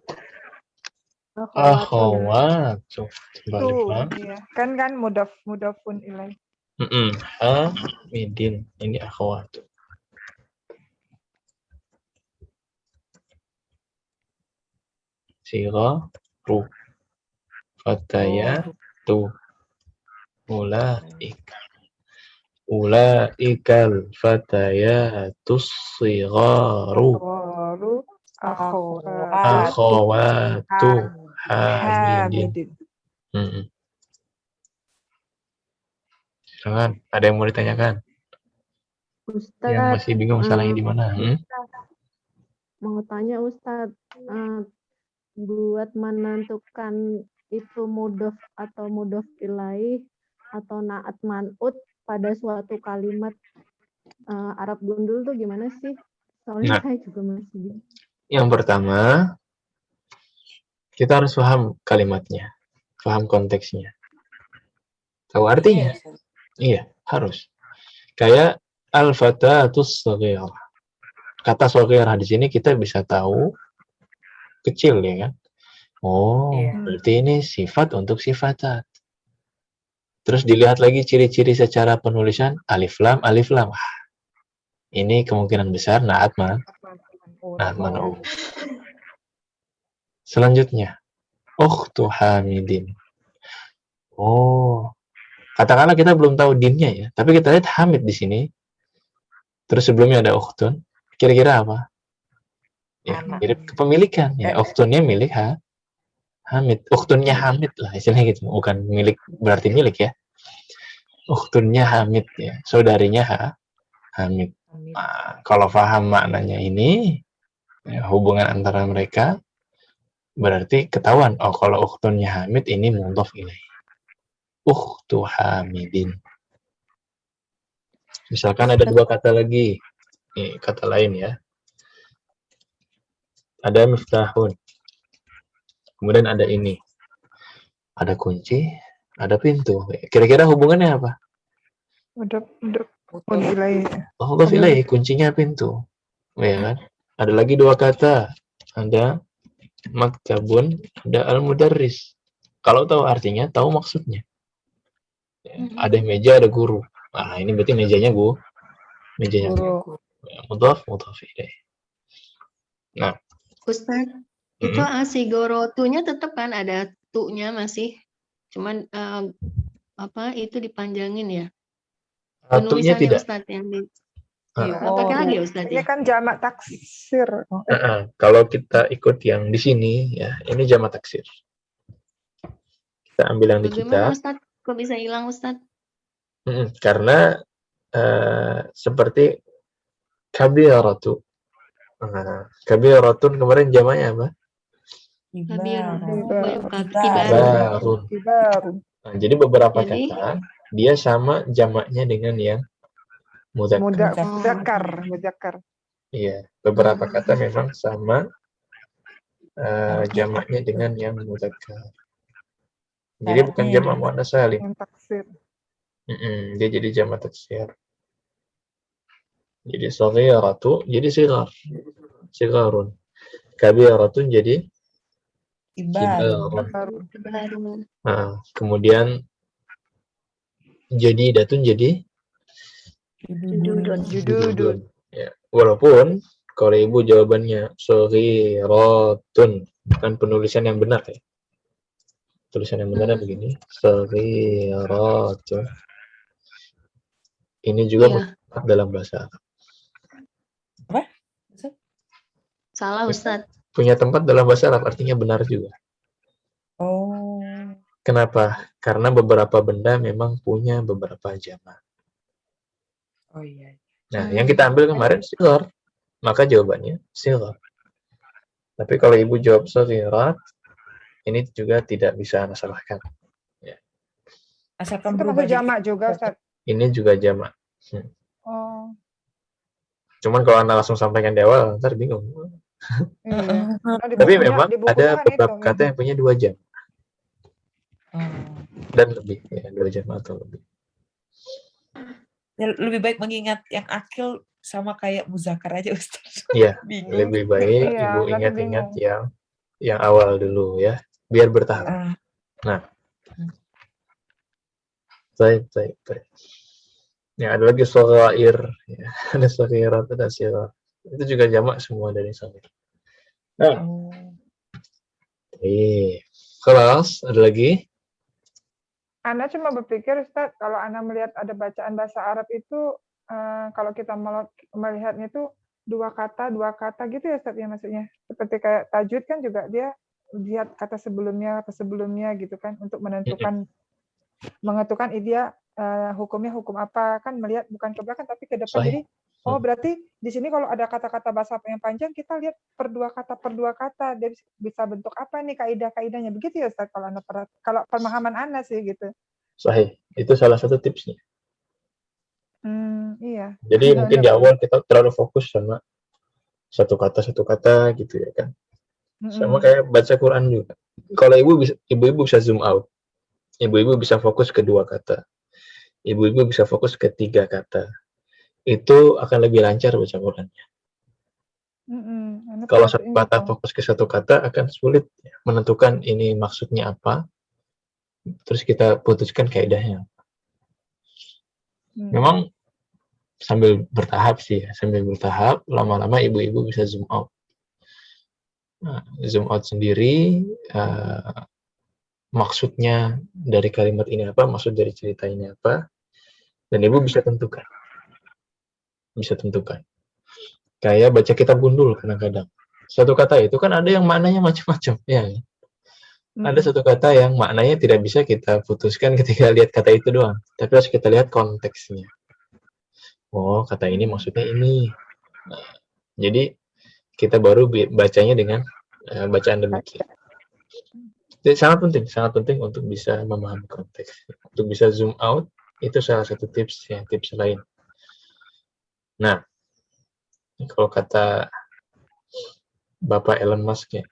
Akhwatu. Iya. Kan mudafun ilaih. Hamidin. Ini akhwatu. Sigharu. Fatayatu. Ulaikal fatayatus sigharu akhawatu Hamidin. Silakan, ada yang mau ditanyakan? Ustaz, yang masih bingung salahnya di mana? Mau tanya Ustaz, buat menentukan itu mudhof atau mudhof ilaih atau naat man'ut pada suatu kalimat Arab gundul tuh gimana sih? Soalnya saya juga masih bingung. Yang pertama, kita harus paham kalimatnya, paham konteksnya, tahu artinya. Iya, harus. Kayak al-fatatus shaghirah. Kata shaghirah di sini kita bisa tahu kecil ya kan? Oh, berarti ini sifat untuk sifatat. Terus dilihat lagi ciri-ciri secara penulisan alif lam. Ini kemungkinan besar naat man'ut. Selanjutnya, ukhtu Hamidin. Oh, katakanlah kita belum tahu dinnya ya, tapi kita lihat Hamid di sini. Terus sebelumnya ada ukhtun. Kira-kira apa? Ya, mirip kepemilikan. Ya, ukhtunnya milik Hamid. Ukhtunnya Hamid lah istilahnya gitu. Bukan milik berarti milik ya. Ukhtunnya Hamid ya. Saudarinya Hamid. Nah, kalau paham maknanya ini, ya, hubungan antara mereka, berarti ketahuan. Oh, kalau ukhtunnya Hamid ini mudhaf ilaih. Ukhtu Hamidin. Misalkan ada dua kata lagi. Nih, kata lain ya. Ada miftahun. Kemudian ada ini. Ada kunci, ada pintu. Kira-kira hubungannya apa? Mudhaf ilaih. Mudhaf ilaih, kuncinya pintu. Ya kan? Ada lagi dua kata. Ada maktabun, ada al-mudarris. Kalau tahu artinya, tahu maksudnya. Ada meja, ada guru. Nah, ini berarti mejanya Mejanya Guru. mudhaf ilaih. Nah, Ustaz, itu asigorotunya tetap kan ada tu-nya masih, cuman itu dipanjangin ya. tunya Penulisannya tidak. Ustaz yang di Oh, pakai lagi ya Ustaz ini ya. kan jamak taksir. Kalau kita ikut yang di sini ya, ini jamak taksir. Kita ambil yang di Bagaimana kitab. Ustaz? Kok bisa hilang Ustaz? Karena seperti kabiratu. Kabiratun kemarin jamaknya apa? Kibarun. Nah, jadi beberapa kata dia sama jamaknya dengan yang Mudakkar. Iya, beberapa kata memang sama jamaknya dengan yang mudzakkar. Jadi bukan jamak muannats salim. Yang taksir. Dia jadi jamak taksir. Jadi shaghiratu jadi sighar. Sigharun. Kabiratun jadi kibarun. Nah, kemudian jadidatun jadi jududun. Ya, walaupun kalau ibu jawabannya saghiratun, kan penulisan yang benar ya. Tulisan yang benar begini, saghiratun. Ini juga dalam bahasa Arab. Apa? Salah Ustaz. Punya tempat dalam bahasa Arab artinya benar juga. Oh. Kenapa? Karena beberapa benda memang punya beberapa jamak. Oh iya. Nah, yang kita ambil kemarin sighar, maka jawabannya sighar. Tapi kalau ibu jawab saghirat, ini juga tidak bisa Anda salahkan. Ya. Asalkan Itu berubah masuk jamak juga, Ustaz. Ini juga jamak. Oh. Cuman kalau Anda langsung sampaikan di awal, ntar bingung. Iya. Tapi memang ada beberapa kata yang punya 2 jam. Dan lebih, ya, 2 jam atau lebih. Ya, lebih baik mengingat yang akil sama kayak muzakkar aja Ustaz. Iya, Bingung. lebih baik ibu ingat-ingat yang awal dulu ya, biar bertahap. Nah, baik. Ya, ada lagi shaghair, ya. Ada shaghirat, ada sighar. Itu juga jamak semua dari shaghair. Nah, kelas ada lagi. Anda cuma berpikir, Ustaz, kalau Anda melihat ada bacaan bahasa Arab itu, kalau kita melihatnya itu dua kata gitu ya, Ustaz, ya maksudnya. Seperti kayak tajwid kan juga dia lihat kata sebelumnya gitu kan, untuk menentukan dia hukumnya hukum apa, kan melihat bukan ke belakang tapi ke depan. Jadi, berarti di sini kalau ada kata-kata bahasa yang panjang, kita lihat per dua kata, dia bisa bentuk apa nih kaidah-kaidahnya. Begitu ya Ustaz, kalau pemahaman Anda sih gitu. Sahih, itu salah satu tipsnya. Iya. Jadi mungkin di awal kita terlalu fokus sama satu kata gitu ya kan. Sama kayak baca Quran juga. Kalau ibu-ibu bisa zoom out. Ibu-ibu bisa fokus ke 2 kata. Ibu-ibu bisa fokus ke 3 kata. Itu akan lebih lancar baca Qurannya. Kalau satu kata fokus ke 1 kata akan sulit menentukan ini maksudnya apa. Terus kita putuskan kaidahnya. Memang sambil bertahap sih ya. Sambil bertahap, lama-lama ibu-ibu bisa zoom out. Nah, zoom out sendiri, maksudnya dari kalimat ini apa, maksud dari cerita ini apa, dan ibu bisa tentukan. Kayak baca kitab gundul kadang-kadang. Satu kata itu kan ada yang maknanya macam-macam, ya. Ada satu kata yang maknanya tidak bisa kita putuskan ketika lihat kata itu doang, tapi harus kita lihat konteksnya. Oh, kata ini maksudnya ini. Nah, jadi kita baru bacanya dengan bacaan demikian. Jadi sangat penting untuk bisa memahami konteks. Untuk bisa zoom out, itu salah satu tips lain. Nah, kalau kata Bapak Elon Musk ya,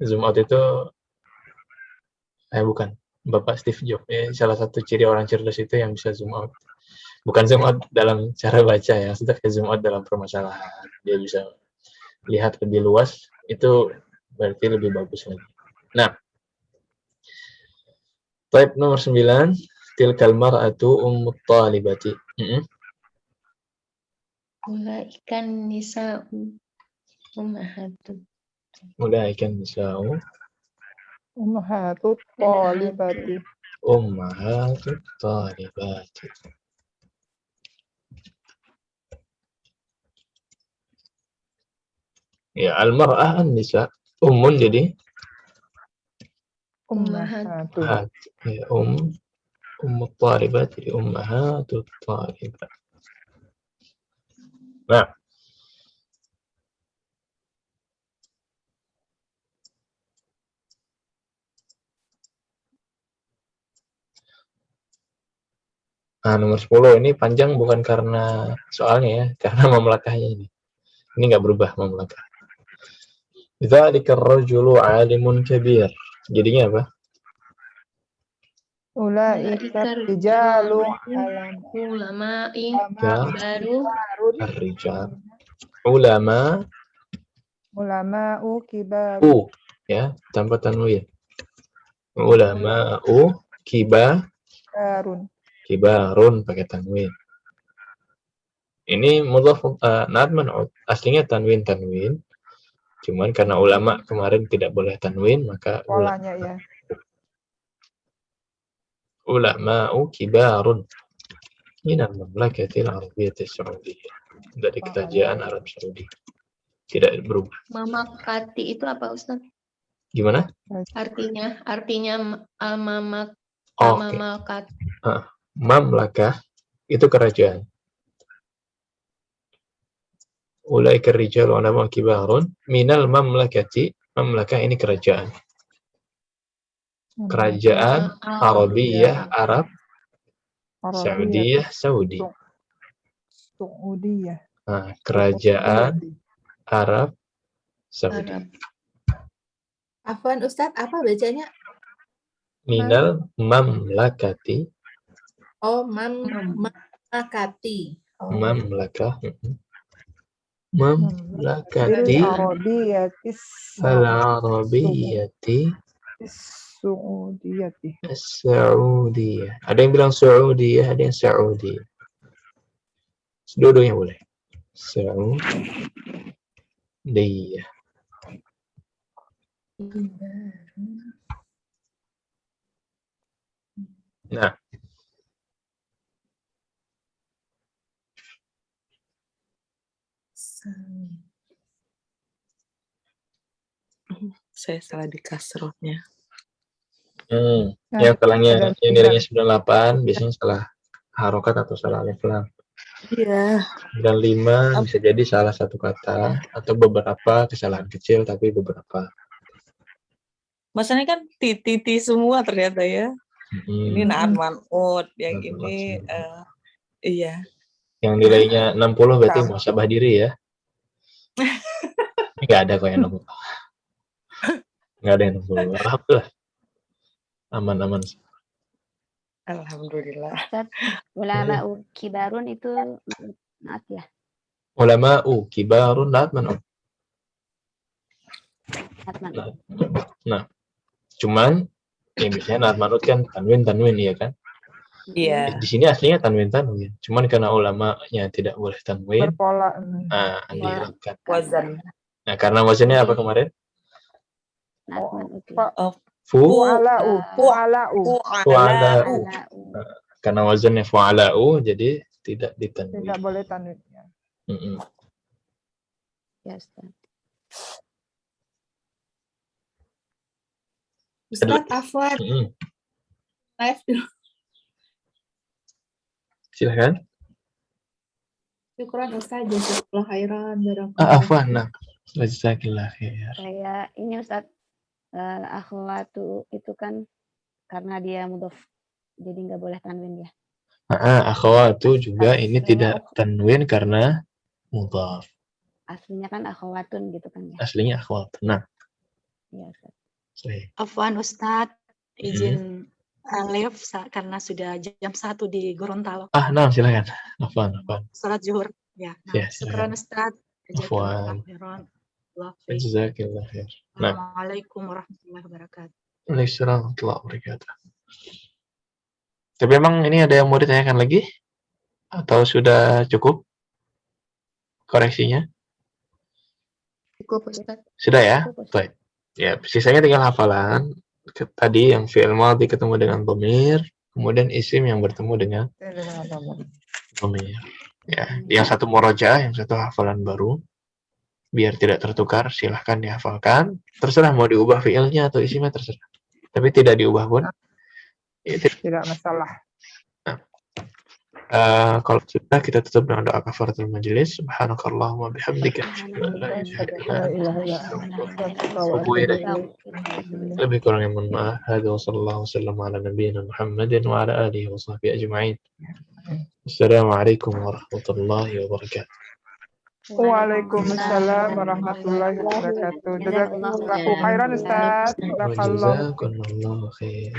zoom out itu bukan, Bapak Steve Jobs ya, salah satu ciri orang cerdas itu yang bisa zoom out. Bukan zoom out dalam cara baca ya, maksudnya zoom out dalam permasalahan. Dia bisa lihat lebih luas, itu berarti lebih bagus lagi. Nah, type nomor 9, tilkal mar'atu ummut talibati. Ulaikan nisa ummahatut. Ulaikan nisa'u Ummahatut Ummahatut. talibati. ummahatut talibati. Ya, al-mar'ah an-nisa. Ummun jadi Ummahatu. ya, ummut talibat jadi ummahatut talibat. Nah, nomor 10 ini panjang bukan karena soalnya ya, karena mamlakahnya ini. Ini nggak berubah mamlakah. Dzalika ar-rajulu 'alimun kabir. Jadinya apa? Ulaika rijalu alam Ulama'i Ya, baru ar-rijal. Ulama ulama'u kibaru. ya, tanpa tanwin. Ulama'u kibarun pakai tanwin. Ini mudhaf na'at man'ut. Aslinya tanwin. Cuman karena ulama kemarin tidak boleh tanwin, maka Polanya ya. ulama'u kibarun minal mamlakatil arabiyyati saudiyah. Dari kerajaan Arab Saudi. Tidak berubah. mamakati itu apa Ustaz? Gimana? Artinya Oke. mamakat. Mamlakah itu kerajaan. Ulaika ar-rijalu 'alamun kibarun minal mamlakati. Mamlakah ini kerajaan. Kerajaan Arabiyah Arab Saudiyah Saudi. Saudiyah. Kerajaan Arab Saudi. Afwan Ustadz, apa bacanya? Minal mamlakati. Oh, mamlakati. Oh. Mamlakah. Mamlakati Al-Arabiyatis Al-Arabiyyati Saudiyati. Saudiyah. Ada yang bilang Saudiyah, ada yang Saudi. Dua-duanya boleh. Saudiyah. Nah, Saya salah di kasrohnya. yang telangnya yang nilainya 98 biasanya salah harokat atau salah alif lam. Iya. 95 bisa jadi salah satu kata atau beberapa kesalahan kecil tapi beberapa. Masalahnya kan titi semua ternyata ya. Ini na'at man'ut, yang ini iya. Yang nilainya 60 berarti muhasabah diri ya. Enggak ada kok yang 60. Enggak ada yang 60. Alhamdulillah. Aman-aman. Alhamdulillah. Ulama'u kibarun itu naat ya. Ulama'u kibarun naat man'ut. Nah, cuman yang biasanya naat man'ut kan tanwin ya kan? Iya. Di sini aslinya tanwin. Cuman karena ulamanya tidak boleh tanwin. Berpola. Dihilangkan. Wazan. Nah, karena wazannya apa kemarin? Fu'ala'u. Karena wazannya fu'ala'u jadi tidak ditanwin. Tidak boleh tanwin. Ya, Ustaz. Ustaz, afwan. Live dulu. Silakan. Syukran Ustaz, jazakallahu khairan. Afwan, nah. Jazakallahu khair. Kayak ini Ustaz, akhwatu itu kan karena dia mudhof, jadi nggak boleh tanwin ya. Akhwatu juga ini tidak tanwin karena mudhaf. Aslinya kan akhwatun gitu kan ya. Aslinya akhwat. Nah. Iya, Ustaz. Afwan Ustaz, izin live karena sudah jam 1 di Gorontalo. Nah, silakan. Afwan. Salat zuhur. Ya. Syukran Ustaz. Afwan. Jazakallahu khair. Assalamualaikum warahmatullahi wabarakatuh. Waalaikumsalam warahmatullahi wabarakatuh. Tapi emang ini ada yang mau ditanyakan lagi? Atau sudah cukup? koreksinya? Cukup Ustaz. Sudah ya? Cukup, Ustaz. Baik. Ya, sisanya tinggal hafalan. Tadi yang fi'il madhi ketemu dengan dhamir, kemudian isim yang bertemu dengan dhamir. Ya, yang satu murojaah, yang satu hafalan baru. Biar tidak tertukar, silahkan dihafalkan. Terserah mau diubah fi'ilnya atau isimnya, terserah. Tapi tidak diubah pun. Ya, Tidak masalah. Kalau sudah, kita tutup dengan doa kafaratul majelis. Subhanakallahumma bihamdika. Lebih kurang yang mohon maaf. Hadza wa sallallahu wasallam ala nabiyyina Muhammadin wa ala alihi wa sahbihi ajma'in. Assalamualaikum warahmatullahi wabarakatuh. Waalaikumsalam warahmatullahi wabarakatuh. Jazakallahu khairan Ustaz. Jazakallahu Jazakumullahu khair.